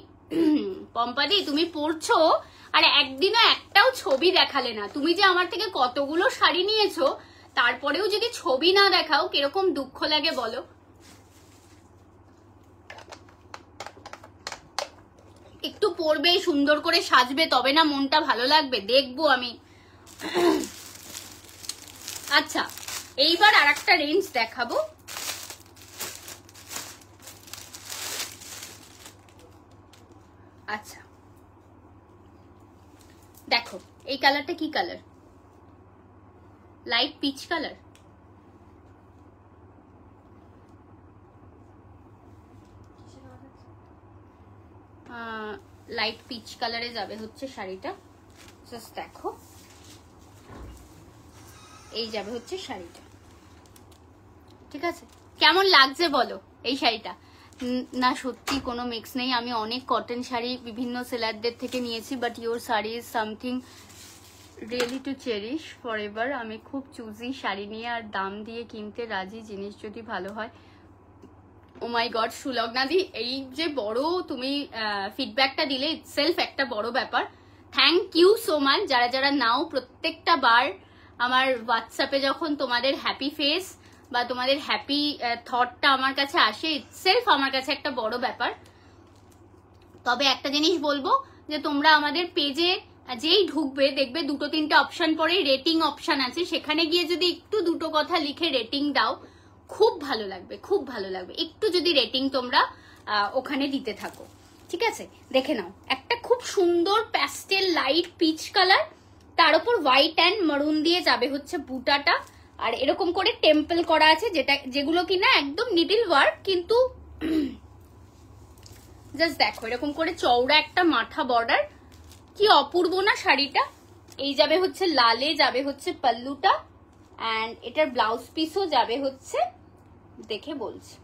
পম্পাদি তুমি পরছো আর একদিনও একটাও ছবি দেখালে না। তুমি যে আমার থেকে কতগুলো শাড়ি নিয়েছো, তারপরেও যদি ছবি না দেখাও, কিরকম দুঃখ লাগে বলো। একটু পরবে, সুন্দর করে সাজবে, তবে না মনটা ভালো লাগবে, দেখবো আমি। আচ্ছা, এইবার আর একটা রেঞ্জ দেখাবো। আচ্ছা দেখো, এই কালারটা কি colour? Light peach colour. Light pitch কালারে যাবে হচ্ছে শাড়িটা, জাস্ট দেখো এই যাবে হচ্ছে শাড়িটা। ঠিক আছে, কেমন লাগছে বলো এই শাড়িটা? না সত্যি কোনো মিক্স নেই, আমি অনেক কটন শাড়ি বিভিন্ন সেলারদের থেকে নিয়েছি, but your sari is something really too cherish for ever. আমি খুব চুজি শাড়ি নিয়ে আর দাম দিয়ে কিনতে রাজি, জিনিস যদি ভালো হয়। ও মাই গড সুলগ্নাদি, এই যে বড় তুমি ফিডব্যাকটা দিলে ইটসেলফ একটা বড় ব্যাপার। থ্যাংক ইউ সো মাচ যারা যারা নাও। প্রত্যেকটা বার আমার হোয়াটসঅ্যাপে যখন তোমাদের হ্যাপি ফেস বা তোমাদের হ্যাপি থটটা আমার কাছে আসে, ইটসেলফ আমার কাছে একটা বড় ব্যাপার। তবে একটা জিনিস বলবো যে তোমরা আমাদের পেজে যেই ঢুকবে দেখবে 2-3টে অপশন পরে রেটিং অপশন আছে, সেখানে গিয়ে যদি একটু 2টো কথা লিখে রেটিং দাও খুব ভালো লাগবে, খুব ভালো লাগবে। একটু যদি রেটিং তোমরা ওখানে দিতে থাকো, ঠিক আছে? দেখে নাও, একটা খুব সুন্দর প্যাস্টেল লাইট পিচ কালার, তার উপর হোয়াইট অ্যান্ড মারুন দিয়ে যাবে হচ্ছে বুটাটা, আর এরকম করে টেম্পল করা আছে, যেগুলো কিনা একদম নিডল ওয়ার্ক, কিন্তু জাস্ট দেখো এরকম করে চওড়া একটা মাথা বর্ডার, কি অপূর্ব না শাড়িটা। এই যাবে হচ্ছে লালে, যাবে হচ্ছে পাল্লুটা, অ্যান্ড এটার ব্লাউজ পিসও যাবে হচ্ছে, দেখে বলছি,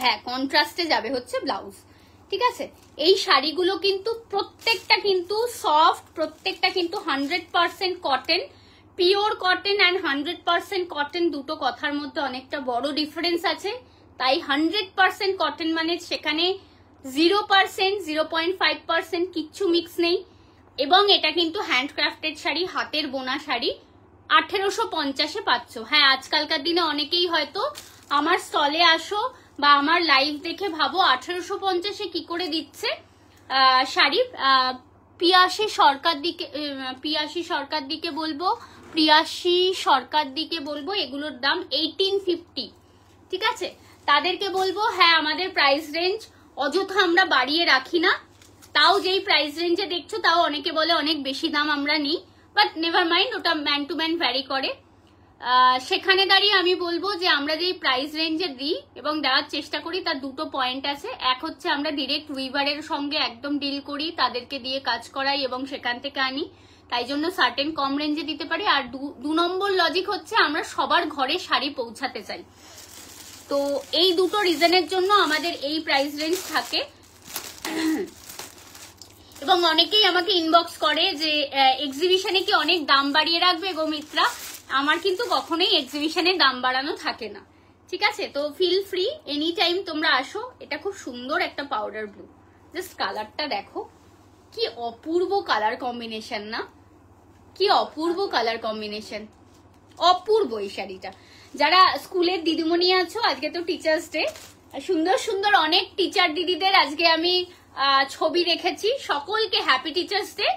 হ্যাঁ কন্ট্রাস্টে যাবে হচ্ছে ব্লাউজ। ঠিক আছে, এই শাড়িগুলো কিন্তু প্রত্যেকটা কিন্তু সফট, প্রত্যেকটা কিন্তু 100% cotton, pure cotton and 100% cotton, দুটো কথার মধ্যে অনেকটা বড় ডিফারেন্স আছে। তাই 100% কটন মানে সেখানে 0%, 0.5% কিচ্ছু মিক্স নেই। এবং এটা কিন্তু হ্যান্ডক্রাফটেড শাড়ি, হাতের বোনা শাড়ি, 1850-এ পাচ্ছ। হ্যাঁ, আজকালকার দিনে অনেকেই হয়তো আমার স্টলে আসো বা আমার লাইভ দেখে ভাবো 1850-এ কি করে দিচ্ছে শাড়ি। পিয়াসী সরকার দিকে বলবো এগুলোর দাম 1850। ঠিক আছে, তাদেরকে বলবো হ্যাঁ আমাদের প্রাইস রেঞ্জ অযথা আমরা বাড়িয়ে রাখি না, তাও যেই প্রাইস রেঞ্জে দেখছো তাও অনেকে বলে অনেক বেশি দাম আমরা নিই, বাট নেভার মাইন্ড, ওটা ম্যান টু ম্যান ভ্যারি করে। সেখানে দাঁড়িয়ে আমি বলবো যে আমরা যেই প্রাইস রেঞ্জে দিই এবং দেওয়ার চেষ্টা করি তার দুটো পয়েন্ট আছে। এক হচ্ছে আমরা ডিরেক্ট উইভারের সঙ্গে একদম ডিল করি, তাদেরকে দিয়ে কাজ করাই এবং সেখান থেকে আনি, তাই জন্য সার্টেন কম রেঞ্জে দিতে পারি। আর 2 নম্বর লজিক হচ্ছে আমরা সবার ঘরে শাড়ি পৌঁছাতে চাই। তো এই দুটো রিজনের জন্য আমাদের এই প্রাইস রেঞ্জ থাকে। এবং অনেকেই আমাকে ইনবক্স করে যে এক্সিবিশনে কি অনেক দাম বাড়িয়ে রাখবে গো মিত্রা? আমার কিন্তু কখনোই এক্সিবিশনে দাম বাড়ানো থাকে না। ঠিক আছে, তো ফিল ফ্রি, এনি টাইম তোমরা আসো। এটা খুব সুন্দর একটা পাউডার ব্লু, জাস্ট কালারটা দেখো, কি অপূর্ব কালার কম্বিনেশন না? কি অপূর্ব কালার কম্বিনেশন, অপূর্ব এই শাড়িটা। যারা স্কুলের দিদিমণি আছো, আজকে তো টিচার্স ডে, সুন্দর সুন্দর অনেক টিচার দিদিদের আজকে আমি ছবি রেখেছি, সকলকে হ্যাপি টিচার্স ডে।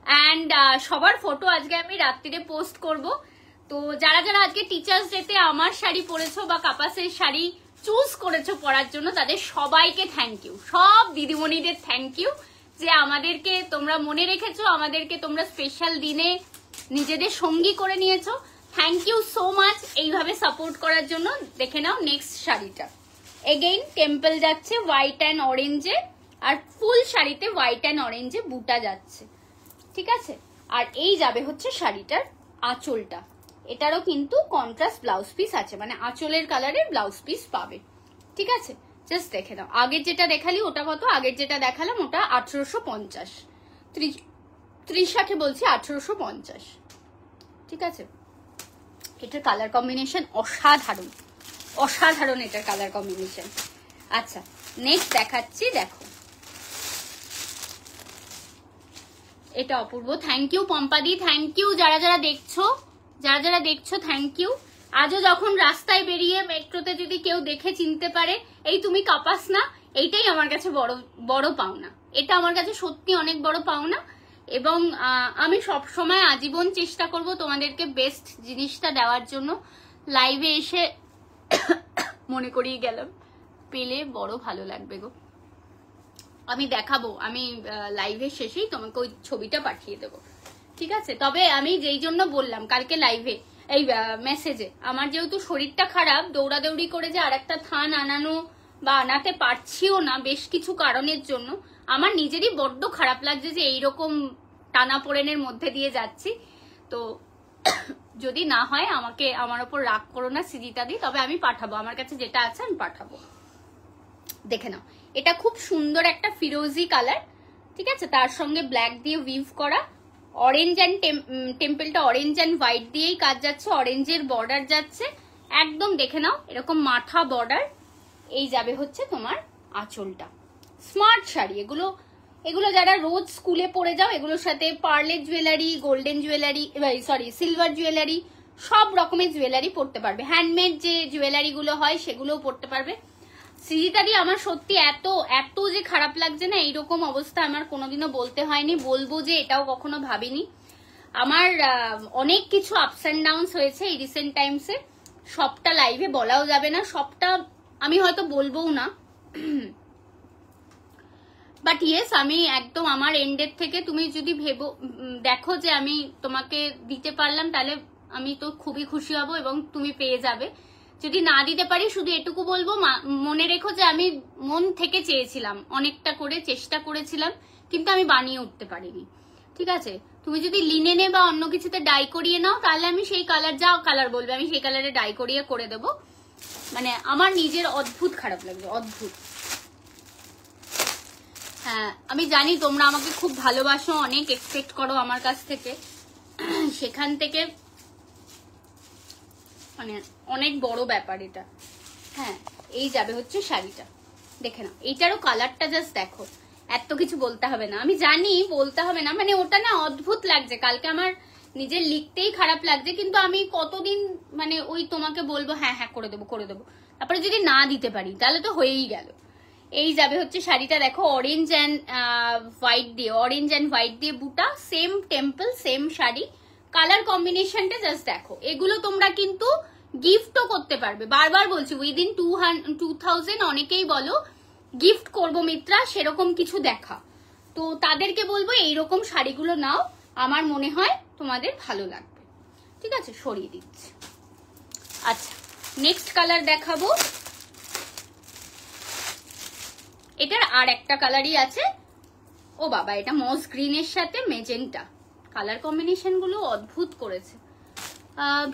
অ্যান্ড সবার ফটো আজকে আমি রাত্রিরে পোস্ট করব। তো যারা যারা আজকে টিচার্স ডেতে আমার শাড়ি পরেছো বা কাপাসের শাড়ি চুজ করেছো পরার জন্য, তাদের সবাইকে থ্যাংক ইউ, সব দিদিমণিদের থ্যাংক ইউ যে আমাদেরকে তোমরা মনে রেখেছো, আমাদেরকে তোমরা স্পেশাল দিনে নিজেদের সঙ্গী করে নিয়েছো। থ্যাংক ইউ সো মাচ এইভাবে সাপোর্ট করার জন্য। দেখে নাও নেক্সট শাড়িটা, এগেইন টেম্পল যাচ্ছে হোয়াইট অ্যান্ড অরেঞ্জে, আর ফুল শাড়িতে হোয়াইট অ্যান্ড অরেঞ্জে বুটা যাচ্ছে। ঠিক আছে, আর এই যাবে হচ্ছে শাড়িটার আঁচলটা, এটারও কিন্তু কন্ট্রাস্ট ব্লাউজ পিস আছে, মানে আঁচলের কালারের ব্লাউজ পিস পাবে। ঠিক আছে, জাস্ট দেখে নাও। আগের যেটা দেখালি ওটা কত? আগের যেটা দেখালাম ওটা 1850, ত্রিশাকে বলছি 1850। ঠিক আছে, এটার কালার কম্বিনেশন অসাধারণ, অসাধারণ এটার কালার কম্বিনেশন। আচ্ছা, নেক্সট দেখাচ্ছি, দেখো এটা অপূর্ব। থ্যাংক ইউ পম্পাদি, থ্যাংক ইউ যারা যারা দেখছো, থ্যাংক ইউ। আজও যখন রাস্তায় বেরিয়ে মেট্রোতে যদি কেউ দেখে চিনতে পারে এই তুমি কাপাস না, এইটাই আমার কাছে বড় পাওনা। এটা আমার কাছে সত্যি অনেক বড় পাওনা। এবং আমি সব সময় আজীবন চেষ্টা করব তোমাদেরকে বেস্ট জিনিসটা দেওয়ার জন্য। লাইভে এসে মনে করিয়ে গেলাম, পেলে বড় ভালো লাগবে গো। আমি দেখাবো, আমি লাইভের শেষেই তোমাকে ওই ছবিটা পাঠিয়ে দেবো। ঠিক আছে, তবে আমি যেই জন্য বললাম কালকে লাইভে এই মেসেজে, আমার যেহেতু শরীরটা খারাপ, দৌড়াদৌড়ি করে যে আরেকটা থান আনানো বা আনাতে পারছিও না বেশ কিছু কারণের জন্য। আমার নিজেরই বড্ড খারাপ লাগছে যে এইরকম টানাপোড়েনের মধ্যে দিয়ে যাচ্ছি। তো যদি না হয় আমার ওপর রাগ করো না সৃজিতাদি, তবে আমি পাঠাবো, আমার কাছে যেটা আছে আমি পাঠাবো। দেখে নাও, এটা খুব সুন্দর একটা ফিরোজি কালার, ঠিক আছে, তার সঙ্গে ব্ল্যাক দিয়ে উইভ করা, অরেঞ্জ অ্যান্ড টেম্পলটা অরেঞ্জ অ্যান্ড হোয়াইট দিয়েই কাজ যাচ্ছে, অরেঞ্জের বর্ডার যাচ্ছে একদম, দেখে নাও এরকম মাথা বর্ডার। এই যাবে হচ্ছে তোমার আঁচলটা। স্মার্ট শাড়ি এগুলো যারা রোজ স্কুলে পরে যাও, এগুলোর সাথে পার্লের jewellery, golden jewellery, sorry silver jewellery, সব রকমের জুয়েলারি পরতে পারবে। হ্যান্ডমেড যে জুয়েলারি গুলো হয় সেগুলোও পরতে পারবে। সৃজিতাদি আমার সত্যি এত এত যে খারাপ লাগছে না, এইরকম অবস্থা আমার কোনোদিনও বলতে হয়নি, বলবো যে এটাও কখনো ভাবিনি। আমার অনেক কিছু আপস অ্যান্ড ডাউনস হয়েছে এই রিসেন্ট টাইমসে, সবটা লাইভে বলাও যাবে না, সবটা আমি হয়তো বলবোও না। বাট ইয়েস, আমি একদম আমার এন্ডের থেকে তুমি যদি দেখো যে আমি তোমাকে দিতে পারলাম, তাহলে আমি তো খুবই খুশি হব এবং তুমি পেয়ে যাবে। যদি না দিতে পারি শুধু এটুকু বলবো, মনে রেখো যে আমি মন থেকে চেয়েছিলাম, অনেকটা করে চেষ্টা করেছিলাম, কিন্তু আমি বানিয়ে উঠতে পারিনি, ঠিক আছে। তুমি যদি লিনেনে বা অন্য কিছুতে ডাই করিয়ে নাও, তাহলে আমি সেই কালার, যা কালার বলবে আমি সেই কালারে ডাই করিয়ে করে দেবো। মানে আমার নিজের অদ্ভুত খারাপ লাগবে, অদ্ভুত। হ্যাঁ আমি জানি তোমরা আমাকে খুব ভালোবাসো, অনেক এক্সপেক্ট করো আমার কাছ থেকে, সেখান থেকে মানে অনেক বড় ব্যাপার এটা। হ্যাঁ এই যাবে হচ্ছে শাড়িটা, দেখে নাও, এইটারও কালারটা জাস্ট দেখো, এত কিছু বলতে হবে না, আমি জানি বলতে হবে না, মানে ওটা না অদ্ভুত লাগছে, কালকে আমার নিজের লিখতেই খারাপ লাগছে, কিন্তু আমি কতদিন মানে ওই তোমাকে বলবো হ্যাঁ হ্যাঁ করে দেবো করে দেবো, তারপরে যদি না দিতে পারি তাহলে তো হয়েই গেল। এই যাবে হচ্ছে শাড়িটা, দেখো অরেঞ্জ অ্যান্ড হোয়াইট দিয়ে, অরেঞ্জ অ্যান্ড হোয়াইট দিয়ে বুটা, same temple same sari, colour কম্বিনেশনটা জাস্ট দেখো। এগুলো তোমরা কিন্তু গিফটও করতে পারবে, বারবার বলছি উইদিন 2000, অনেকেই বলো গিফট করবো মিত্রা, সেরকম কিছু দেখা, তো তাদেরকে বলবো এইরকম শাড়িগুলো নাও, আমার মনে হয় তোমাদের ভালো লাগবে, ঠিক আছে। সরিয়ে দিচ্ছি। আচ্ছা নেক্সট কালার দেখাবো, এটার আর একটা কালারই আছে, ও বাবা এটা মস গ্রিনের সাথে মেজেন্টা, কালার কম্বিনেশন গুলো অদ্ভুত করেছে।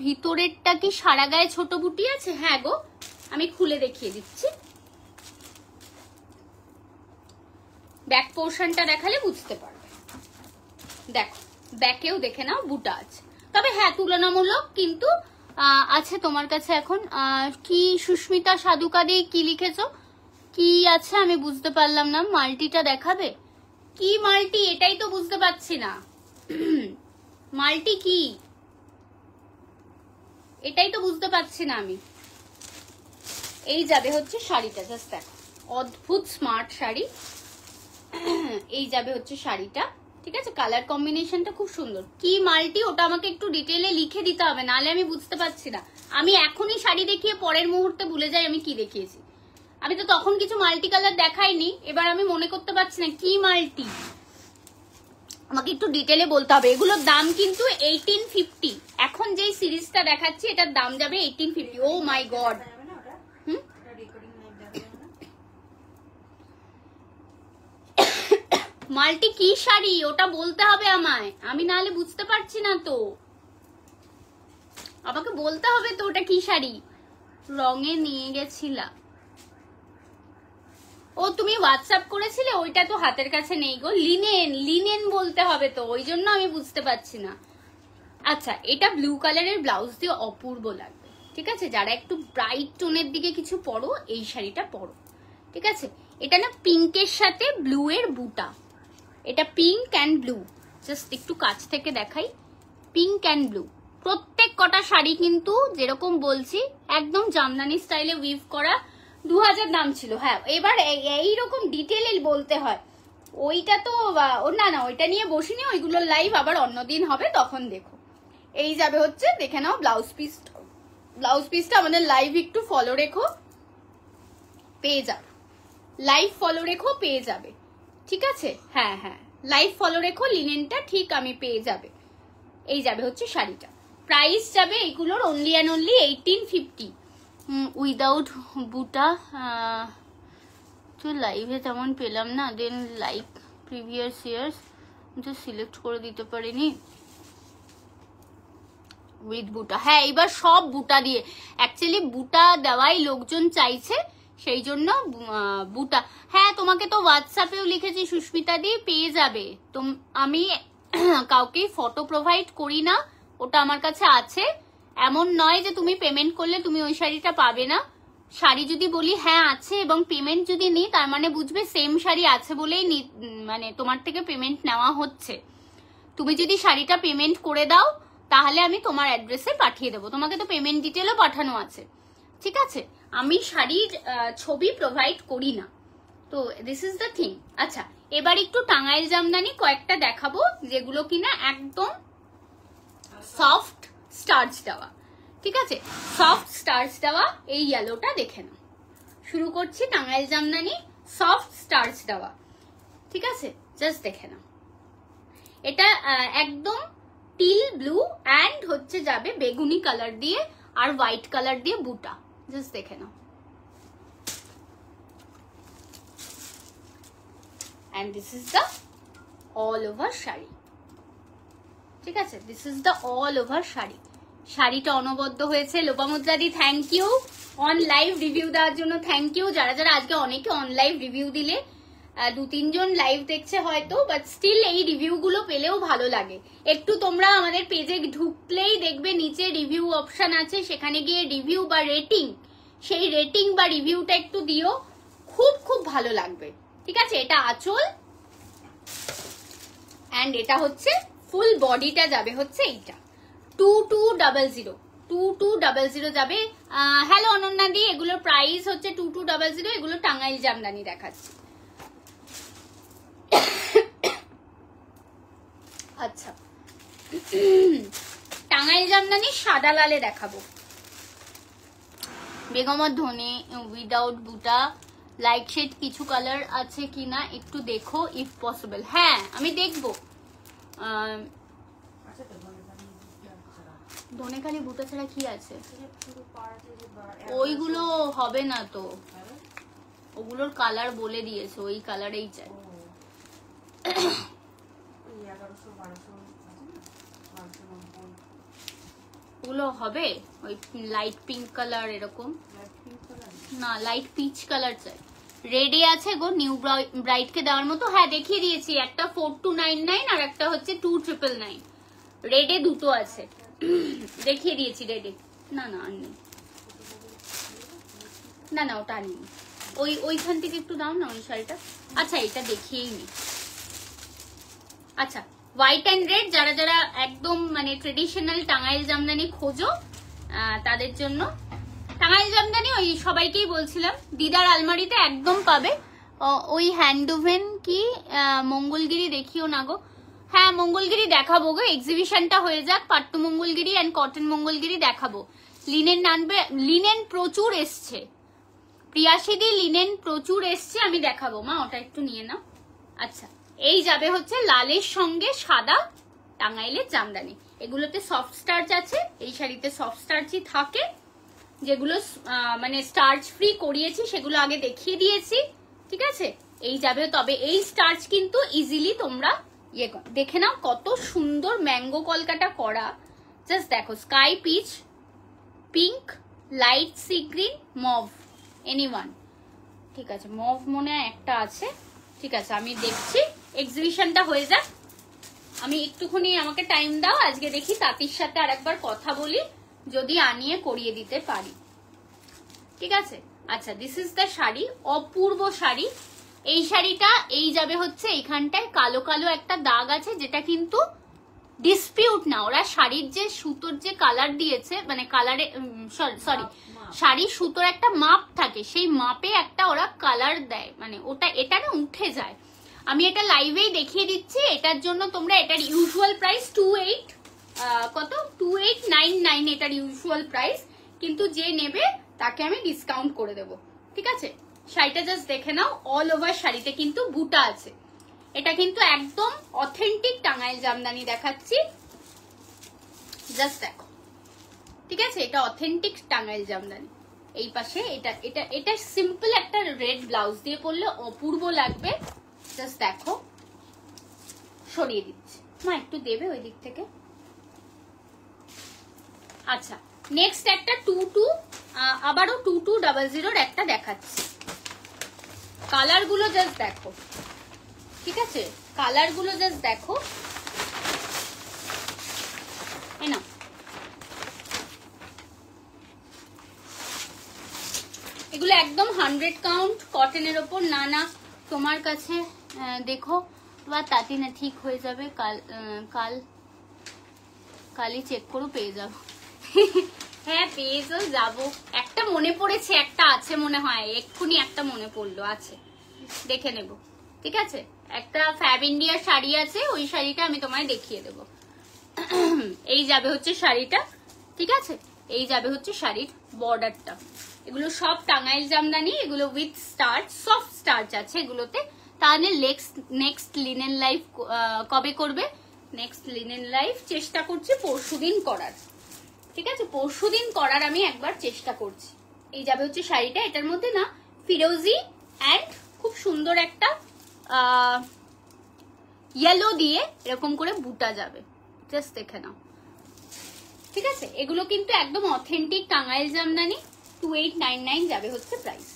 ভিতরেরটা কি সারা গায়ে ছোট বুটি আছে? হ্যাঁ গো, আমি খুলে দেখিয়ে দিচ্ছি, ব্যাক পোর্শনটা দেখালে বুঝতে পারবে। দেখো ব্যাকেও দেখে নাও বুটা আছে, তবে হ্যাঁ তুলনামূলক কিন্তু আছে তোমার কাছে এখন। কি সুস্মিতা সাধুকাদি কি লিখেছো, কি আছে আমি বুঝতে পারলাম না, মাল্টিটা দেখাবে, কি মাল্টি এটাই তো বুঝতে পারছি না, মাল্টি কি এটাই তো বুঝতে পারছি না আমি। এই যাবে হচ্ছে শাড়িটা, জাস্ট দেখো অদ্ভুত স্মার্ট শাড়ি, এই যাবে হচ্ছে শাড়িটা, ঠিক আছে। কালার কম্বিনেশনটা খুব সুন্দর, কি মাল্টি ওটা আমাকে একটু ডিটেইলে লিখে দিতে হবে, নাহলে আমি বুঝতে পারছি না, আমি এখনই শাড়ি দেখিয়ে পরের মুহূর্তে ভুলে যাই আমি কি দেখিয়েছি, আমি তো তখন কিছু মাল্টি কালার দেখাইনি, এবার আমি মনে করতে পারছি না কি মাল্টি, আমাকে একটু ডিটেইলে বলতে হবে। এগুলোর দাম কিন্তু 1850, এখন যেই সিরিজটা দেখাচ্ছি এটার দাম যাবে 1850। ও মাই গড, মাল্টি কি শাড়ি ওটা বলতে হবে আমায়, আমি নাহলে বুঝতে পারছি না, তো আমাকে বলতে হবে তো ওটা কি শাড়ি। রঙে নিয়ে গেছিলা, ও তুমি হোয়াটসঅ্যাপ করেছিলে, ওইটা তো হাতের কাছে নেই গো, লিনেন লিনেন বলতে হবে তো, ওই জন্য আমি বুঝতে পারছি না। আচ্ছা এটা ব্লু কালারের ব্লাউজ দিয়ে অপূর্ব লাগবে, ঠিক আছে, যারা একটু ব্রাইট টোনের দিকে কিছু পরো এই শাড়িটা পরো, ঠিক আছে। এটা না পিঙ্কের সাথে ব্লু এর বুটা, এটা পিঙ্ক অ্যান্ড ব্লু, জাস্ট একটু কাছ থেকে দেখাই, পিঙ্ক অ্যান্ড ব্লু, প্রত্যেক কটা শাড়ি কিন্তু যেরকম বলছি একদম জামদানি স্টাইলে উইভ করা, 2000 দাম ছিল। হ্যাঁ এবার এইরকম ডিটেইলে বলতে হয়, ওইটা তো না না ওইটা নিয়ে বসিনি, ওইগুলোর লাইভ আবার অন্যদিন হবে তখন দেখো। এই যাবে হচ্ছে, দেখে নাও ব্লাউজ পিসটা আমাদের লাইভ একটু ফলো রেখো, পেয়ে যাবে, লাইভ ফলো রেখো পেয়ে যাবে, ঠিক আছে। হ্যাঁ হ্যাঁ লাইভ ফলো রেখো, লিনেনটা ঠিক আমি পেয়ে যাবে। এই যাবে হচ্ছে শাড়িটা, প্রাইস যাবে এগুলোর অনলি অ্যান্ড অনলি 1850 উইদাউট বুটা, তো লাইভে তেমন পেলাম না, দেন লাইক প্রিভিয়াস ইয়ার্স তো সিলেক্ট করে দিতে পারিনি। উইথ বুটা, হ্যাঁ এবার সব বুটা দিয়ে, অ্যাকচুয়ালি বুটা দেওয়াই লোকজন চাইছে, সেই জন্য বুটা। হ্যাঁ তোমাকে তো হোয়াটসঅ্যাপেও লিখেছি সুস্মিতা দি, পেয়ে যাবে। তো আমি কাউকেই ফটো প্রোভাইড করি না, ওটা আমার কাছে আছে। এমন নয় যে তুমি পেমেন্ট করলে তুমি ওই শাড়িটা পাবে না। শাড়ি যদি বলি হ্যাঁ আছে এবং পেমেন্ট যদি নিই, তার মানে বুঝবে সেম শাড়ি আছে বলেই মানে তোমার থেকে পেমেন্ট নেওয়া হচ্ছে। তুমি যদি শাড়িটা পেমেন্ট করে দাও তাহলে আমি তোমার অ্যাড্রেসে পাঠিয়ে দেবো, তোমাকে তো পেমেন্ট ডিটেলও পাঠানো আছে, ঠিক আছে। আমি শাড়ির ছবি প্রোভাইড করি না, তো দিস ইজ দ্য থিং। আচ্ছা এবার একটু টাঙ্গাইল জামদানি কয়েকটা দেখাবো, যেগুলো কিনা একদম সফট স্টার্চ দেওয়া, ঠিক আছে, সফট স্টার্চ দেওয়া। এই ইয়েলোটা দেখে নাও, শুরু করছি টাঙ্গাইল জামদানি সফট স্টার্চ দেওয়া, ঠিক আছে, জাস্ট দেখে নাও। এটা একদম টিল ব্লু অ্যান্ড হচ্ছে যাবে বেগুনি কালার দিয়ে আর হোয়াইট কালার দিয়ে বুটা, জাস্ট দেখে নাও। And this is the all over sari, ঠিক আছে, this is the all over sari. শাড়িটা অনবদ্য হয়েছে। লোপামুদ্রাদি thank you on live review দেওয়ার জন্য, থ্যাংক ইউ। যারা যারা আজকে অনেকে অন লাইভ রিভিউ দিলে, 2-3 জন লাইভ দেখছে হয়তো, বাট স্টিল এই রিভিউ গুলো পেলেও ভালো লাগে। একটু তোমরা আমাদের পেজে ঢুকলেই দেখবে নিচে রিভিউ অপশন আছে, সেখানে গিয়ে রিভিউ বা রেটিং, সেই রেটিং বা রিভিউটা একটু দিও, খুব খুব ভালো লাগবে, ঠিক আছে। এটা আঁচল অ্যান্ড এটা হচ্ছে ফুল বডিটা যাবে হচ্ছে এইটা 2200 যাবে। হ্যালো অনন্যা দি, এগুলোর প্রাইস হচ্ছে 2200। এগুলো টাঙ্গাইল জামদানি দেখাচ্ছি। আচ্ছা টাঙ্গাইল জামদানি সাদা লালে দেখাবো। বেগমর ধনে উইদাউট বুটা, লাইট শেড কিছু কালার আছে কিনা একটু দেখো ইফ পসিবল। হ্যাঁ আমি দেখবো। ধনেখালি বুটা ছাড়া কি আছে? ওইগুলো হবে না তো, ওগুলোর কালার বলে দিয়েছে, ওই কালারেই চাই। ওগুলো হবে ওই লাইট পিঙ্ক কালার, এরকম না, লাইট পিচ কালার চাই। রেডে আছে গো নিউ ব্রাইট কে দেওয়ার মতো। হ্যাঁ দেখিয়ে দিয়েছি, একটা 4299 আর একটা হচ্ছে 2999। রেডে দুটো আছে, দেখিয়ে দিয়েছি রেডে। না না আর নেই, না না ওটা নেই। ওইখান থেকে একটু দাও না ওই শাড়িটা। আচ্ছা এটা দেখিয়েই নি। আচ্ছা হোয়াইট অ্যান্ড রেড, যারা যারা একদম মানে ট্রেডিশনাল টাঙ্গাইল জামদানি খোঁজো তাদের জন্য টাঙ্গাইল জামদানি ওই সবাইকেই বলছিলাম দিদার আলমারিতে একদম পাবে। ওই হ্যান্ডওভেন কি মঙ্গলগিরি দেখিও না গো। হ্যাঁ মঙ্গলগিরি দেখাবো গো, এক্সিবিশনটা হয়ে যাক, পাট্টু মঙ্গলগিরি অ্যান্ড কটন মঙ্গলগিরি দেখাবো। লিনেন আনবে, লিনেন প্রচুর এসছে প্রিয়াশিদি, লিনেন প্রচুর এসছে, আমি দেখাবো মা, ওটা একটু নিয়ে নাও। আচ্ছা এই যাবে হচ্ছে লালের সঙ্গে সাদা টাঙ্গাইলের জামদানি। এগুলোতে সফট স্টার্চ আছে, এই শাড়িতে সফট স্টার্চই থাকে। যেগুলো মানে স্টার্চ ফ্রি করিয়েছি সেগুলো আগে দেখিয়ে দিয়েছি, ঠিক আছে। এই যাবে, তবে এই স্টার্চ কিন্তু ইজিলি তোমরা ইয়ে দেখে নাও, কত সুন্দর ম্যাঙ্গো কলকাটা করা। জাস্ট দেখো, sky peach, pink, light sea green, mauve, anyone, ঠিক আছে। মভ মনে হয় একটা আছে, ঠিক আছে আমি দেখছি, এক্সিবিশনটা হয়ে যাক। আমি একটুখানি, আমাকে টাইম দাও, আজকে দেখি তাঁতির সাথে আরেকবার কথা বলি, যদি আনিয়ে করিয়ে দিতে পারি, ঠিক আছে। আচ্ছা দিস ইজ দ্য শাড়ি, অপূর্ব শাড়ি। এই শাড়িটা এই যাবে হচ্ছে এইখানটায় কালো কালো একটা দাগ আছে, যেটা কিন্তু ডিসপিউট না, ওরা শাড়ির যে সুতোর যে কালার দিয়েছে, মানে কালারে সরি শাড়ির সুতোর একটা মাপ থাকে, সেই মাপে একটা ওরা কালার দেয়, মানে ওটা এটা না উঠে যায়। আমি এটা লাইভেই দেখিয়ে দিচ্ছি। এটার জন্য তোমরা, এটার ইউজুয়াল প্রাইস 2899 এটার ইউজুয়াল প্রাইস, কিন্তু যে নেবে তাকে আমি ডিসকাউন্ট করে দেবো, ঠিক আছে। শাড়িটা জাস্ট দেখে নাও, অল ওভার শাড়িতে কিন্তু বুটা আছে। এটা কিন্তু একদম অথেন্টিক টাঙ্গাইল জামদানি দেখাচ্ছি, জাস্ট দেখো, ঠিক আছে। এটা অথেন্টিক টাঙ্গাইল জামদানি, এই পাশে এটা এটা এটা সিম্পল একটা রেড ব্লাউজ দিয়ে পরলে অপূর্ব লাগবে। জাস্ট দেখো, সরিয়ে দিচ্ছি মা, একটু দেবে ওই দিক থেকে। আচ্ছা, নেক্সট একটা 22 আবারও 2200 একটা দেখাচ্ছি। কালার গুলো জাস্ট দেখো, ঠিক আছে, কালার গুলো জাস্ট দেখো। না এগুলো একদম 100 কাউন্ট কটনের ওপর। না না তোমার কাছে দেখো বা তাতে না ঠিক হয়ে যাবে, কালই চেক করো, পেয়ে যাবো। হ্যাঁ পেয়ে যাবো। একটা মনে পড়েছে, একটা আছে মনে হয়, এক্ষুনি একটা মনে পড়লো, আছে দেখে নেব, ঠিক আছে। একটা ফ্যাব ইন্ডিয়ার শাড়ি আছে, ওই শাড়িটা আমি তোমায় দেখিয়ে দেবো। এই যাবে হচ্ছে শাড়িটা, ঠিক আছে, এই যাবে হচ্ছে শাড়ির বর্ডারটা। এগুলো সব টাঙ্গাইল জামদানি, এগুলো উইথ স্টার্চ, সফট স্টার্চ আছে এগুলোতে। তাহলে নেক্সট লিনেন লাইভ কবে করবে? নেক্সট লিনেন লাইভ চেষ্টা করছি পরশুদিন করার, ঠিক আছে, পরশুদিন করার আমি একবার চেষ্টা করছি। এই যাবে হচ্ছে শাড়িটা, এটার মধ্যে না ফিরোজি অ্যান্ড খুব সুন্দর একটা ইয়েলো দিয়ে এরকম করে বুটা যাবে, জাস্ট দেখে নাও, ঠিক আছে। এগুলো কিন্তু একদম অথেন্টিক টাঙ্গাইল জামদানি। 2899 যাবে হচ্ছে প্রাইস,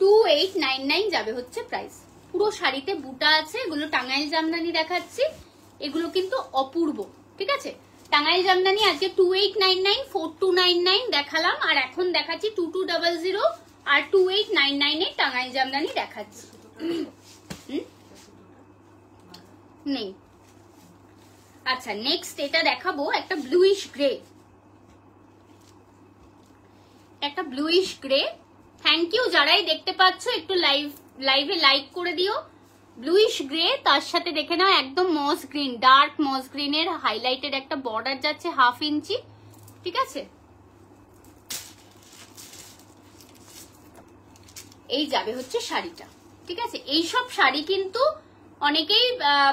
2899 যাবে হচ্ছে প্রাইস। পুরো শাড়িতে বুটা আছে, এগুলো টাঙ্গাইল জামদানি দেখাচ্ছি, এগুলো কিন্তু অপূর্ব, ঠিক আছে। টাঙ্গাইল জামদানি আজকে 2899, 4299 দেখালাম, আর এখন দেখাচ্ছি 2200 আর 2899 এর টাঙ্গাইল জামদানি দেখাচ্ছি। নেই। আচ্ছা, নেক্সট এটা দেখাবো একটা ব্লুইশ গ্রে, একটা ব্লুইশ গ্রে। থ্যাংক ইউ যারাই দেখতে পাচ্ছ, একটু লাইভে লাইক করে দিও। ব্লুইশ গ্রে, তার সাথে দেখে নাও একদম মস গ্রিন, ডার্ক মস গ্রিনের হাইলাইটেড একটা বর্ডার যাচ্ছে 1/2 ইঞ্চি, ঠিক আছে। এই যাবে হচ্ছে শাড়িটা, ঠিক আছে। এইসব শাড়ি কিন্তু অনেকেই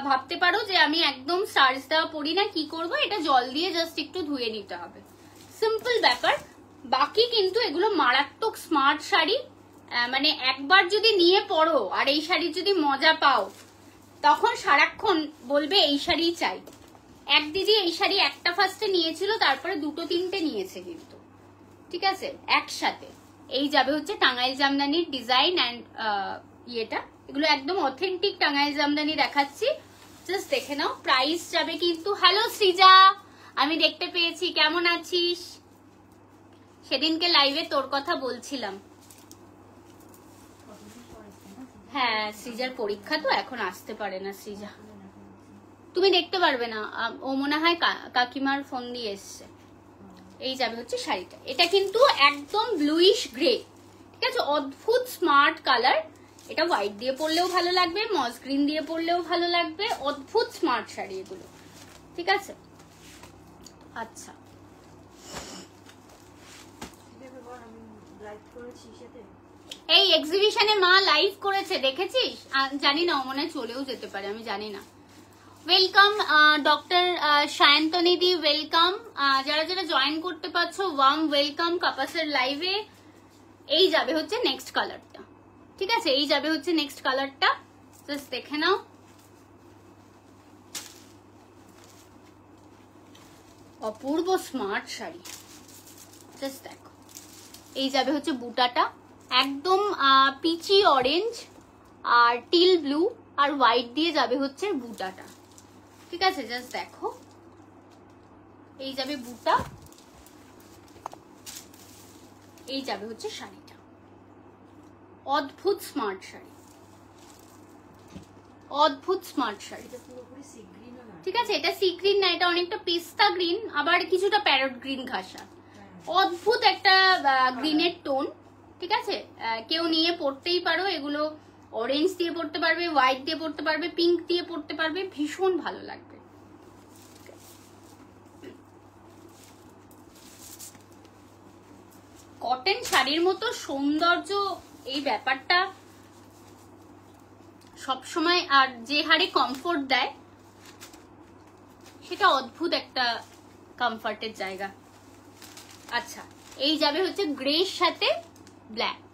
ভাবতে পারো যে আমি একদম স্টার্চ দেওয়া পরি না, কি করব, এটা জল দিয়ে জাস্ট একটু ধুয়ে নিতে হবে, সিম্পল ব্যাপার। বাকি কিন্তু এগুলো মারাত্মক স্মার্ট শাড়ি, মানে একবার যদি নিয়ে পড়ো আর এই শাড়ির যদি মজা পাও, তখন সারাক্ষণ বলবে এই শাড়ি চাই। এক দিদি এই শাড়ি একটা ফার্স্টে নিয়েছিল, তারপরে 2-3টে নিয়েছে কিন্তু, ঠিক আছে, একসাথে। এই যাবে হচ্ছে টাঙ্গাইল জামদানির ডিজাইন অ্যান্ড ইয়েটা, এগুলো একদম অথেন্টিক টাঙ্গাইল জামদানি দেখাচ্ছি, জাস্ট দেখে নাও। প্রাইস যাবে কিন্তু, হ্যালো সৃজা, আমি দেখতে পেয়েছি, কেমন আছিস? সেদিনকে লাইভে তোর কথা বলছিলাম। হ্যাঁ, সৃজার পরীক্ষা তো এখন আসতে পারে না সৃজা, তুমি দেখতে পারবে না, ও মনে হয় কাকিমার ফোন দিয়ে এসছে। এই যাবে হচ্ছে শাড়িটা, এটা কিন্তু একদম ব্লুইশ গ্রে, ঠিক আছে, অদ্ভুত স্মার্ট কালার। এটা হোয়াইট দিয়ে পরলেও ভালো লাগবে, মস গ্রিন দিয়ে পরলেও ভালো লাগবে, অদ্ভুত স্মার্ট শাড়ি এগুলো, ঠিক আছে। আচ্ছা, এই এক্সিবিশনে মা লাইভ করেছে, দেখেছিস? জানি না, ও মনে চলেও যেতে পারে, আমি জানি না। ওয়েলকাম ডক্টর সায়ন্তনী দি, ওয়েলকাম। যারা যারা জয়েন করতে পারছো, ওয়ার্ম ওয়েলকাম কাপাসের লাইভে। এই যাবে হচ্ছে নেক্সট কালারটা, ঠিক আছে, এই যাবে হচ্ছে নেক্সট কালারটা, জাস্ট দেখে নাও। অপূর্ব স্মার্ট শাড়ি, জাস্ট দেখো। এই যাবে হচ্ছে বুটাটা, একদম পিচি অরেঞ্জ আর টিল ব্লু আর হোয়াইট দিয়ে যাবে হচ্ছে বুটাটা, ঠিক আছে, জাস্ট দেখো। এই যাবে বুটা, এই যাবে হচ্ছে শাড়িটা, অদ্ভুত স্মার্ট শাড়ি, অদ্ভুত স্মার্ট শাড়ি, ঠিক আছে। এটা সি গ্রিন না, এটা অনেকটা পিস্তা গ্রিন, আবার কিছুটা প্যারট গ্রিন ঘাসা, অদ্ভুত একটা গ্রিনের টোন, ঠিক আছে। কেউ নিয়ে পড়তেই পারো, এগুলো অরেঞ্জ দিয়ে পড়তে পারবে, হোয়াইট দিয়ে পড়তে পারবে, পিঙ্ক দিয়ে পড়তে পারবে, ভীষণ ভালো লাগবে। কটন শাড়ির মতো সৌন্দর্য এই ব্যাপারটা সবসময়, আর যে হারে কমফোর্ট দেয় সেটা অদ্ভুত একটা কমফর্টের জায়গা, আচ্ছা, এই যাবে হচ্ছে গ্রের সাথে ব্ল্যাক,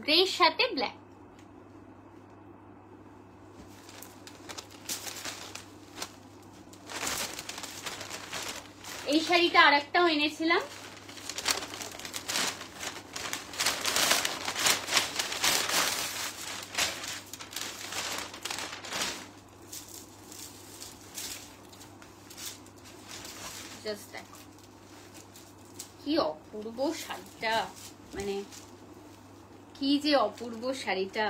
গ্রের সাথে ব্ল্যাক। এই শাড়িটা আর একটাও এনেছিলাম, জাস্ট দেখো কি অপূর্ব শাড়িটা, মানে কি যে অপূর্ব শাড়িটা।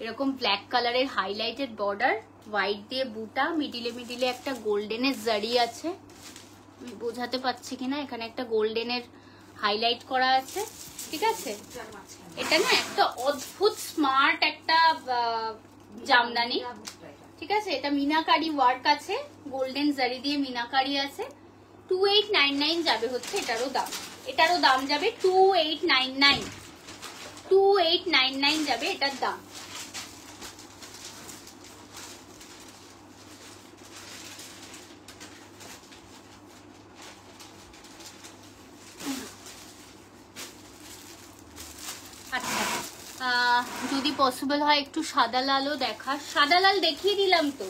এরকম ব্ল্যাক কালারের হাইলাইটেড বর্ডার, হোয়াইট দিয়ে বুটা, মিডিলে মিডিলে একটা গোল্ডেনের জারি আছে, আমি বোঝাতে পারছি কিনা, এখানে একটা গোল্ডেনের হাইলাইট করা আছে, ঠিক আছে। এটা না একটা অদ্ভুত স্মার্ট একটা জামদানি, ঠিক আছে। এটা মিনাকারি ওয়ার্ক আছে, গোল্ডেন জারি দিয়ে মিনাকারি আছে। 2899 যাবে হচ্ছে এটারও দাম, এটারও দাম যাবে 2899, 2899 যাবে এটার দাম। আচ্ছা, যদি পসিবল হয় একটু সাদা লালও দেখা। সাদা লাল দেখিয়ে দিলাম তো,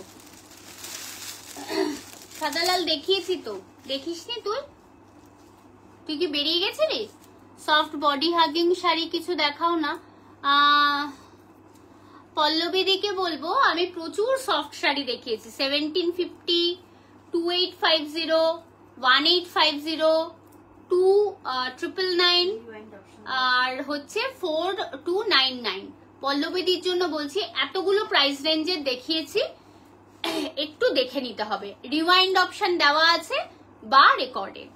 সাদা লাল দেখিয়েছি তো, দেখিসনি তুই? তুই কি বেরিয়ে গেছিলিস? সফট বডি হাগিং শাড়ি কিছু দেখাও না। পল্লবী দিকে বলবো, আমি প্রচুর সফট শাড়ি দেখিয়েছি। 1750, 2850, 1850, 2999 আর হচ্ছে 4299। পল্লবীদির জন্য বলছি, এতগুলো প্রাইস রেঞ্জের দেখিয়েছি, একটু দেখে নিতে হবে। রিওয়াইন্ড অপশন দেওয়া আছে বা রেকর্ডেড,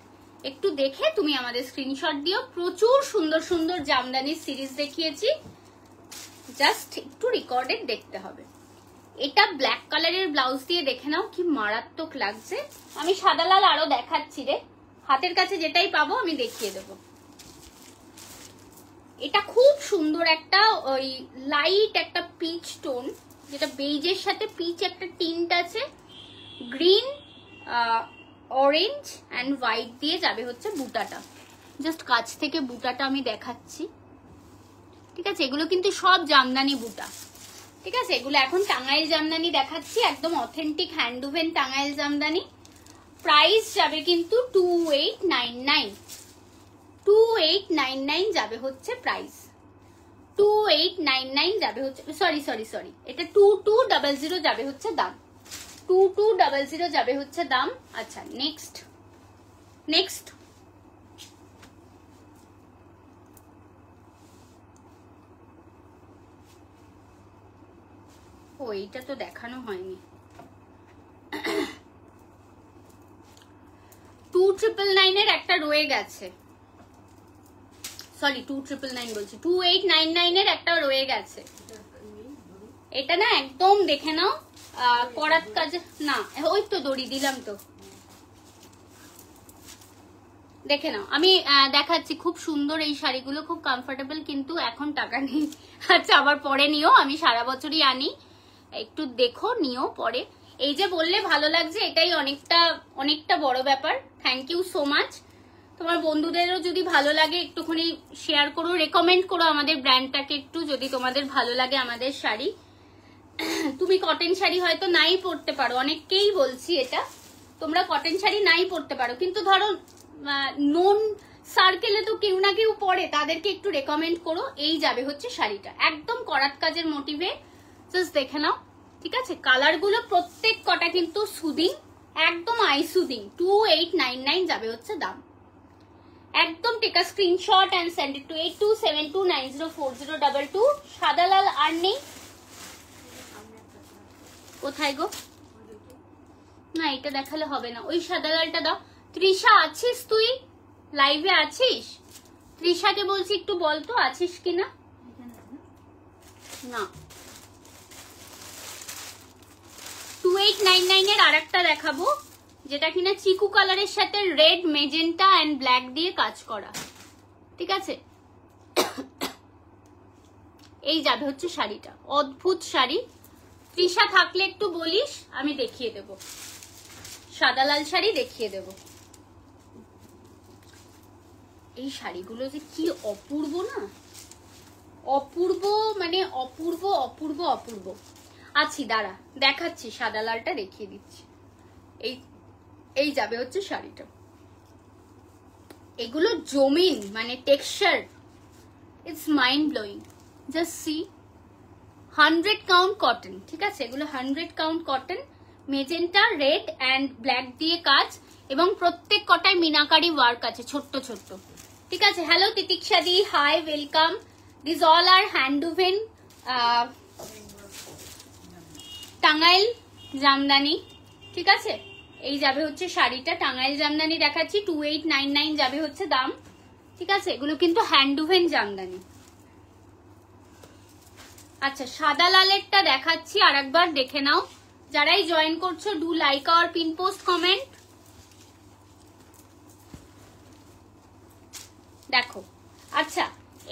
একটু দেখে তুমি আমাদের স্ক্রিনশট দিও। প্রচুর সুন্দর সুন্দর জামদানি সিরিজ দেখিয়েছি, জাস্ট একটু রেকর্ডেড দেখতে হবে। এটা ব্ল্যাক কালারের ব্লাউজ দিয়ে দেখে নাও কি মারাত্মক লাগছে। আমি সাদা লাল আরো দেখাচ্ছি রে, হাতের কাছে যেটাই পাবো আমি দেখিয়ে দেবো। এটা খুব সুন্দর একটা ওই লাইট একটা পিচ টোন, যেটা বেইজের সাথে পিচ একটা টিন্ট আছে, গ্রিন, অরেঞ্জ অ্যান্ড হোয়াইট দিয়ে যাবে হচ্ছে বুটাটা। জাস্ট কাছ থেকে বুটাটা আমি দেখাচ্ছি, ঠিক আছে। এগুলো কিন্তু সব জামদানি বুটা, ঠিক আছে। এগুলো এখন টাঙ্গাইল জামদানি দেখাচ্ছি, একদম অথেন্টিক হ্যান্ডউভেন টাঙ্গাইল জামদানি। প্রাইস যাবে কিন্তু 2899, 2899 যাবে হচ্ছে প্রাইস, 2899 যাবে হচ্ছে, সরি এটা 2200 যাবে হচ্ছে দাম, 2200 যাবে হচ্ছে দাম। আচ্ছা, নেক্সট ও এইটা তো দেখানো হয়নি। 2999 এর একটা রয়ে গেছে, সরি 2999 বলছি, 2899 এর একটা রয়ে গেছে। এটা না একদম দেখে নাও, করাত কাজ না, ওই তো দড়ি দিলাম তো, দেখে নাও। আমি দেখাচ্ছি, খুব সুন্দর এই শাড়িগুলো, খুব কমফোর্টেবল, কিন্তু এখন টাকা নেই। আচ্ছা, আবার পরে নিও, আমি সারা বছরই আনি, একটু দেখো নিও পরে। এই যে বললে ভালো লাগছে, এটাই অনেকটা বড় ব্যাপার। Thank you so much. তোমার বন্ধুদেরও যদি ভালো লাগে একটুখানি শেয়ার করো, রেকমেন্ড করো আমাদের ব্র্যান্ডটাকে একটু, যদি তোমাদের ভালো লাগে আমাদের শাড়ি। তুমি কটন শাড়ি হয়তো নাই পরতে পারো, অনেককেই বলছি এটা, তোমরা কটন শাড়ি নাই পরতে পারো, কিন্তু ধরো নন সার্কেলে তো কেউ না কেউ পরে, তাদেরকে একটু রেকমেন্ড করো। এই যাবে হচ্ছে শাড়িটা, একদম করাত কাজের মোটিভে, জাস্ট দেখে নাও, ঠিক আছে। কালার গুলো প্রত্যেক কটা কিন্তু সুদিং, একদম আই সুদিং। 2899 যাবে হচ্ছে দাম। একদম take a screenshot and send it to 8272904022। সাদা লাল আর নেই, কোথায় গো? না, এটা দেখালে হবে না, ওই সাদা লালটা দাও। তৃষা আছিস? তুই লাইভে আছিস? তৃষাকে বলছি একটু বলতো আছিস কিনা। না, 2899 এর আরেকটা দেখাবো, যেটা কিনা চিকু কালারের সাথে রেড, মেজেন্টা এন্ড ব্ল্যাক দিয়ে কাজ করা, ঠিক আছে। এই যাবে হচ্ছে শাড়িটা, অদ্ভুত শাড়ি। তৃষা থাকলে একটু বলিস, আমি দেখিয়ে দেব, সাদা লাল শাড়ি দেখিয়ে দেব। এই শাড়িগুলো যে কি অপূর্ব না, অপূর্ব, মানে অপূর্ব অপূর্ব অপূর্ব। আছি দাঁড়া, দেখাচ্ছি, সাদা লালটা দেখিয়ে দিচ্ছি। এই যাবে হচ্ছে শাড়িটা। এগুলো জমিন, মানে texture, it's mind blowing. Just see, 100 count cotton, ঠিক আছে? এগুলো 100 count cotton, magenta, red and black দিয়ে কাজ, এবং প্রত্যেক কটায় মিনাকারি ওয়ার্ক আছে ছোট্ট ছোট্ট, ঠিক আছে? হ্যালো তিতিক্ষা দি, hi, welcome. This all are handwoven Tangail Jamdani, ঠিক আছে? এই যাবে হচ্ছে শাড়িটা, টাঙ্গাইল জামদানি দেখাচ্ছি, 2899 যাবে হচ্ছে দাম, ঠিক আছে? এগুলো কিন্তু হ্যান্ডউভেন জামদানি। আচ্ছা, সাদা লালেরটা দেখাচ্ছি, আর একবার দেখে নাও। যারাই জয়েন করছো, do like our pin post comment. দেখো, আচ্ছা,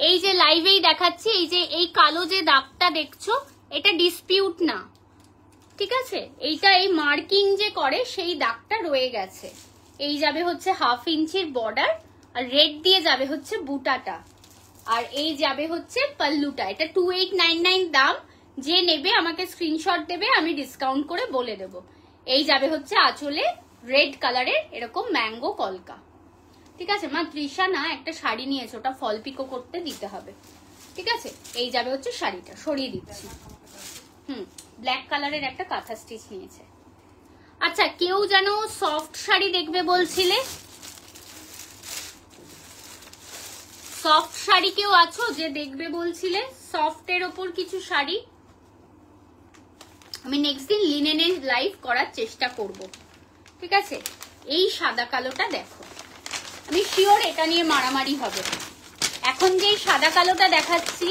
এই যে লাইভেই দেখাচ্ছি, এই যে এই কালো যে দাগটা দেখছো, এটা ডিসপিউট না, ঠিক আছে? এইটা এই মার্কিং যে করে সেই দাগটা রয়ে গেছে। এই যাবে হচ্ছে 1/2 ইঞ্চির বর্ডার, আর রেড দিয়ে যাবে হচ্ছে বুটাটা, আর এই যাবে হচ্ছে পাল্লুটা। এটা 2899 দাম। যে নেবে আমাকে স্ক্রিনশট দেবে, আমি ডিসকাউন্ট করে বলে দেব। এই যাবে হচ্ছে আঁচলে রেড কালারের এরকম ম্যাঙ্গো কলকা, ঠিক আছে? মা তৃষা না একটা শাড়ি নিয়েছে, ওটা ফল পিকো করতে দিতে হবে, ঠিক আছে? এই যাবে হচ্ছে শাড়িটা, সরিয়ে দিচ্ছি। ব্ল্যাক কালারের একটা কাঁথা স্টিচ নিয়েছে। আচ্ছা, কেউ যেন সফট শাড়ি দেখবে বলছিলে, সফট শাড়ি কেউ আছো যে দেখবে বলছিলে? সফটের ওপর কিছু শাড়ি আমি নেক্সট দিন লিনেনের লাইভ করার চেষ্টা করব, ঠিক আছে? এই সাদা কালোটা দেখো, আমি শিওর এটা নিয়ে মারামারি হবে। এখন যে সাদা কালোটা দেখাচ্ছি,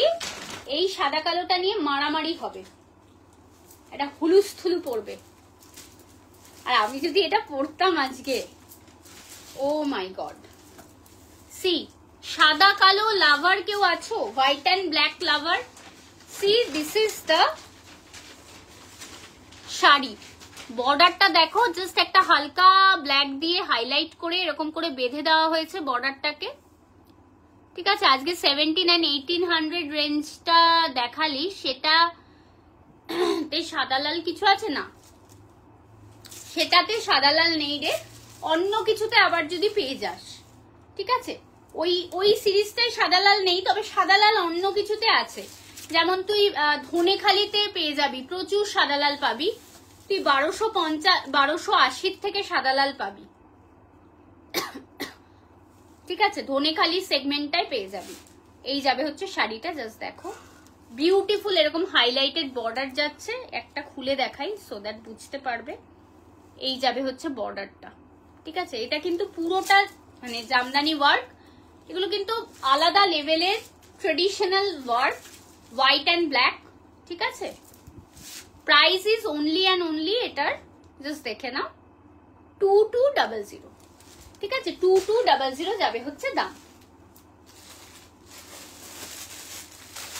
এই সাদা কালোটা নিয়ে মারামারি হবে, এটা হুলুস্থুলু পড়বে। আর আমি যদি এটা পড়তাম আজকে, ও মাই গড। সি, সাদা কালো লাভার কেউ আছো? White and black lover? See, this is the sari. বর্ডারটা দেখো, জাস্ট একটা হালকা ব্ল্যাক দিয়ে হাইলাইট করে এরকম করে বেঁধে দেওয়া হয়েছে বর্ডারটাকে, ঠিক আছে? আজকে 1700 and 1800 রেঞ্জটা দেখালি, সেটা সাদা লাল কিছু আছে না, সেটাতে সাদা লাল নেই রে। অন্য কিছুতে আবার যদি পেয়ে যাস, ঠিক আছে? ওই সিরিজটাই সাদা লাল নেই, তবে সাদা লাল অন্য কিছুতে আছে। যেমন তুই ধনেখালিতে পেয়ে যাবি, প্রচুর সাদা লাল পাবি। তুই 1280 থেকে সাদা লাল পাবি, ঠিক আছে? ধনেখালি সেগমেন্টটাই পেয়ে যাবি। এই যাবে হচ্ছে শাড়িটা, জাস্ট দেখো, বিউটিফুল এরকম হাইলাইটেড বর্ডার যাচ্ছে। একটা খুলে দেখাই সো দ্যাট বুঝতে পারবে। এই যাবে হচ্ছে বর্ডারটা, ঠিক আছে? এটা কিন্তু পুরোটা মানে জামদানি ওয়ার্ক, এগুলো কিন্তু আলাদা লেভেলের traditional work, white and black, ঠিক আছে? Price is only and only, এটার জাস্ট দেখে নাও, 2200, ঠিক আছে? 2200 যাবে হচ্ছে দাম।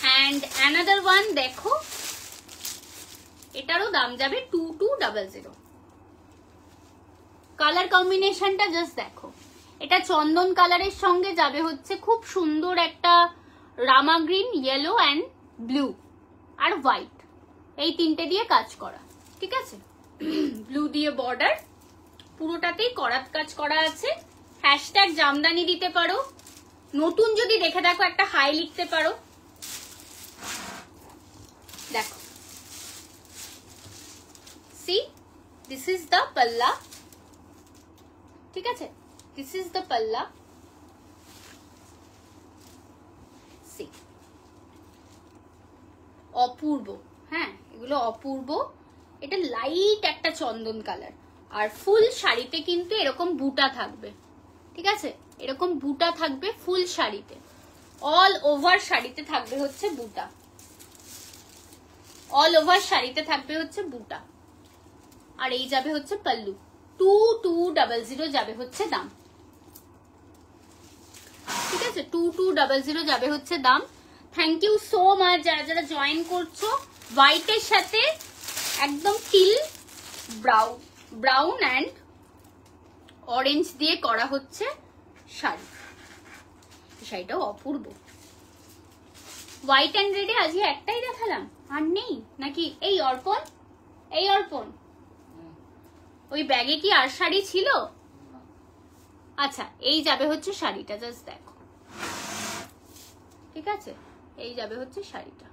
অ্যান্ড অ্যানাদার ওয়ান দেখো, এটারও দাম যাবে 2200। কালার কম্বিনেশনটা জাস্ট দেখো, এটা চন্দন কালারের সঙ্গে যাবে হচ্ছে খুব সুন্দর একটা rama green, yellow and blue আর হোয়াইট, এই তিনটে দিয়ে কাজ করা, ঠিক আছে? ব্লু দিয়ে বর্ডার, পুরোটাতেই করাত কাজ করা আছে। হ্যাশট্যাগ জামদানি দিতে পারো, নতুন যদি দেখে থাকো একটা হাই লিখতে পারো। দেখো, সি, দিস ইজ দ্য পাল্লা, ঠিক আছে? দিস ইজ দ্য পাল্লা। সি, অপূর্ব, হ্যাঁ এগুলো অপূর্ব। এটা লাইট একটা চন্দন কালার, আর ফুল শাড়িতে কিন্তু এরকম বুটা থাকবে, ঠিক আছে? এরকম বুটা থাকবে ফুল শাড়িতে, অল ওভার শাড়িতে থাকবে হচ্ছে বুটা, অল ওভার শাড়িতে থাকবে হচ্ছে বুটা। আর এই যাবে হচ্ছে পাল্লু, 2200 যাবে হচ্ছে দাম, ঠিক আছে? 2200 যাবে হচ্ছে দাম। থ্যাংক ইউ সো মাচ যারা যারা জয়েন করছো। হোয়াইটের সাথে একদম টিল ব্রাউন অ্যান্ড অরেঞ্জ দিয়ে করা হচ্ছে শাড়ি, শাড়িটাও অপূর্ব। হোয়াইট অ্যান্ড রেডে আজকে একটাই দেখালাম, আর নেই নাকি? এই অর্পণ, এই অর্পণ, ওই ব্যাগে কি আর শাড়ি ছিল? আচ্ছা, এই যাবে হচ্ছে শাড়িটা, জাস্ট দেখো, ঠিক আছে? এই যাবে হচ্ছে শাড়িটা।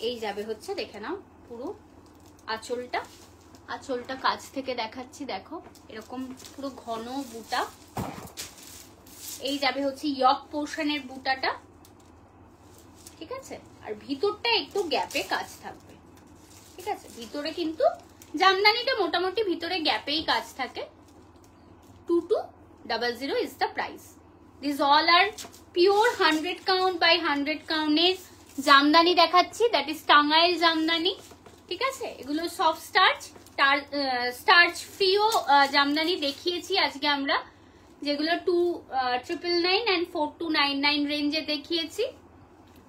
এই যাবে হচ্ছে, দেখে নাও পুরো আঁচলটা। আঁচলটা কাছ থেকে দেখাচ্ছি, দেখো এরকম পুরো ঘন বুটা। এই যাবে হচ্ছে ইয়ক পোর্শনের বুটাটা, ঠিক আছে? আর ভিতরটা একটু গ্যাপে কাজ থাকবে, ঠিক আছে? ভিতরে কিন্তু জামদানিটা মোটামুটি ভিতরে গ্যাপেই কাজ থাকে। 2200 is the price. These all are pure 100 count by 100 count এর জামদানি দেখাচ্ছি, দ্যাট ইজ টাঙ্গাইল জামদানি, ঠিক আছে? এগুলো সফট স্টার্চ, স্টার্চ ফ্রিও জামদানি দেখিয়েছি আজকে আমরা, যেগুলো 2999 and 4299 রেঞ্জে দেখিয়েছি,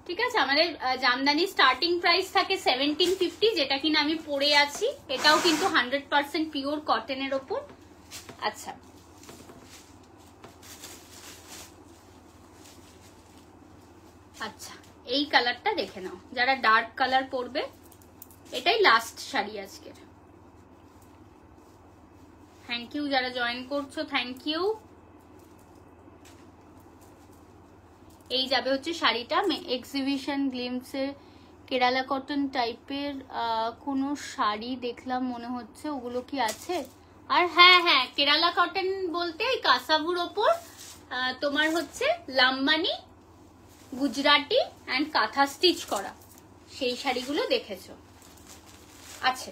ঠিক আছে? আমাদের জামদানি স্টার্টিং প্রাইস থাকে 1750, যেটা কিনা আমি পরে আছি। এটাও কিন্তু 100% পিওর কটনের ওপর। আচ্ছা, আচ্ছা এই কালারটা দেখে নাও, যারা ডার্ক কালার পরবে, এটাই লাস্ট শাড়ি আজকের। থ্যাংক ইউ যারা জয়েন করছো, থ্যাংক ইউ। এই যাবে হচ্ছে শাড়িটা। এক্সিবিশন গ্লিমসে কেরালা কটন টাইপের কোনো শাড়ি দেখলাম মনে হচ্ছে, ওগুলো কি আছে? আর হ্যাঁ হ্যাঁ, কেরালা কটন বলতে ওই কাসাবুর ওপর তোমার হচ্ছে লাম্বানি, গুজরাটি অ্যান্ড কাঁথা স্টিচ করা, সেই শাড়িগুলো দেখেছো। আচ্ছা,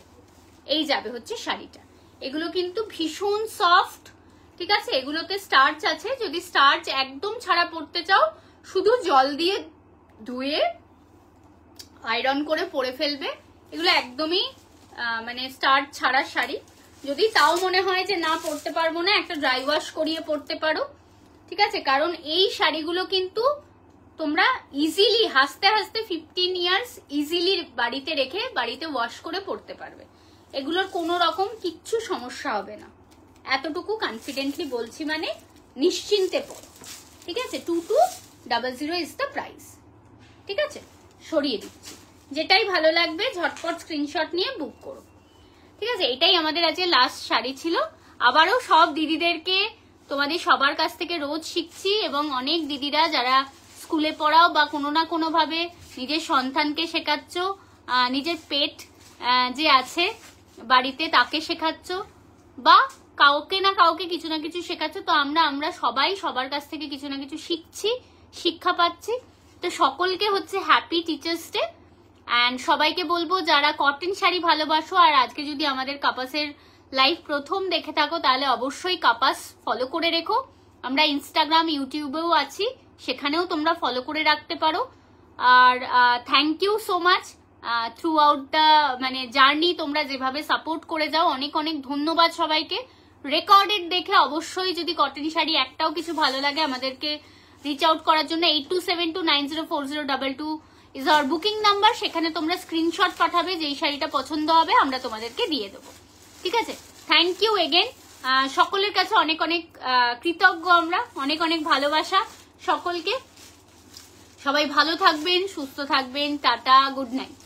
এই যাবে হচ্ছে শাড়িটা। এগুলো কিন্তু ভীষণ সফট, ঠিক আছে? এগুলোতে স্টার্চ আছে, যদি স্টার্চ একদম ছাড়া পরতে চাও শুধু জল দিয়ে ধুয়ে আয়রন করে পরে ফেলবে। এগুলো একদমই মানে স্টার্চ ছাড়া শাড়ি। যদি তাও মনে হয় যে না পরতে পারবো না, একটা ড্রাই ওয়াশ করিয়ে পরতে পারো, ঠিক আছে? কারণ এই শাড়িগুলো কিন্তু তোমরা ইজিলি হাসতে হাসতে 15 ইয়ার্স ইজিলি বাড়িতে রেখে বাড়িতে ওয়াশ করে পরতে পারবে। এগুলোর কোনো রকম কিচ্ছু সমস্যা হবে না, এতটুকু কনফিডেন্টলি বলছি, মানে নিশ্চিন্তে পড়ো, ঠিক আছে? 2200 ইজ দ্য প্রাইস, ঠিক আছে? সরিয়ে দিচ্ছি, যেটাই ভালো লাগবে ঝটপট স্ক্রিনশট নিয়ে বুক করো, ঠিক আছে? এটাই আমাদের আজকে লাস্ট শাড়ি ছিল। আবারও সব দিদিদেরকে, তোমাদের সবার কাছ থেকে রোজ শিখছি, এবং অনেক দিদিরা যারা স্কুলে পড়াও বা কোনো না কোনো ভাবে নিজের সন্তানকে শেখাচ্ছ, নিজের পেট যে আছে বাড়িতে তাকে শেখাচ্ছ, বা কাউকে না কাউকে কিছু না কিছু শেখাচ্ছ। তো আমরা সবাই সবার কাছ থেকে কিছু না কিছু শিখছি, শিক্ষা পাচ্ছি। তো সকলকে হচ্ছে হ্যাপি টিচার্স ডে। অ্যান্ড সবাইকে বলবো যারা কটন শাড়ি ভালোবাসো, আর আজকে যদি আমাদের কাপাসের লাইভ প্রথম দেখে থাকো, তাহলে অবশ্যই কাপাস ফলো করে রেখো। আমরা ইনস্টাগ্রাম, ইউটিউবেও আছি, সেখানেও তোমরা ফলো করে রাখতে পারো। আর thank you so much throughout the দ্য মানে জার্নি, তোমরা যেভাবে সাপোর্ট করে যাও, অনেক অনেক ধন্যবাদ সবাইকে। রেকর্ডেড দেখে অবশ্যই যদি কটন শাড়ি একটাও কিছু ভালো লাগে আমাদেরকে রিচ আউট করার জন্য 8272904022 ইজ আওয়ার বুকিং নাম্বার। সেখানে তোমরা স্ক্রিনশট পাঠাবে, যেই শাড়িটা পছন্দ হবে আমরা তোমাদেরকে দিয়ে দেবো, ঠিক আছে? থ্যাংক ইউ এগেন, সকলের কাছে অনেক অনেক কৃতজ্ঞ আমরা, অনেক অনেক ভালোবাসা সকলকে। সবাই ভালো থাকবেন, সুস্থ থাকবেন, টাটা, গুড নাইট।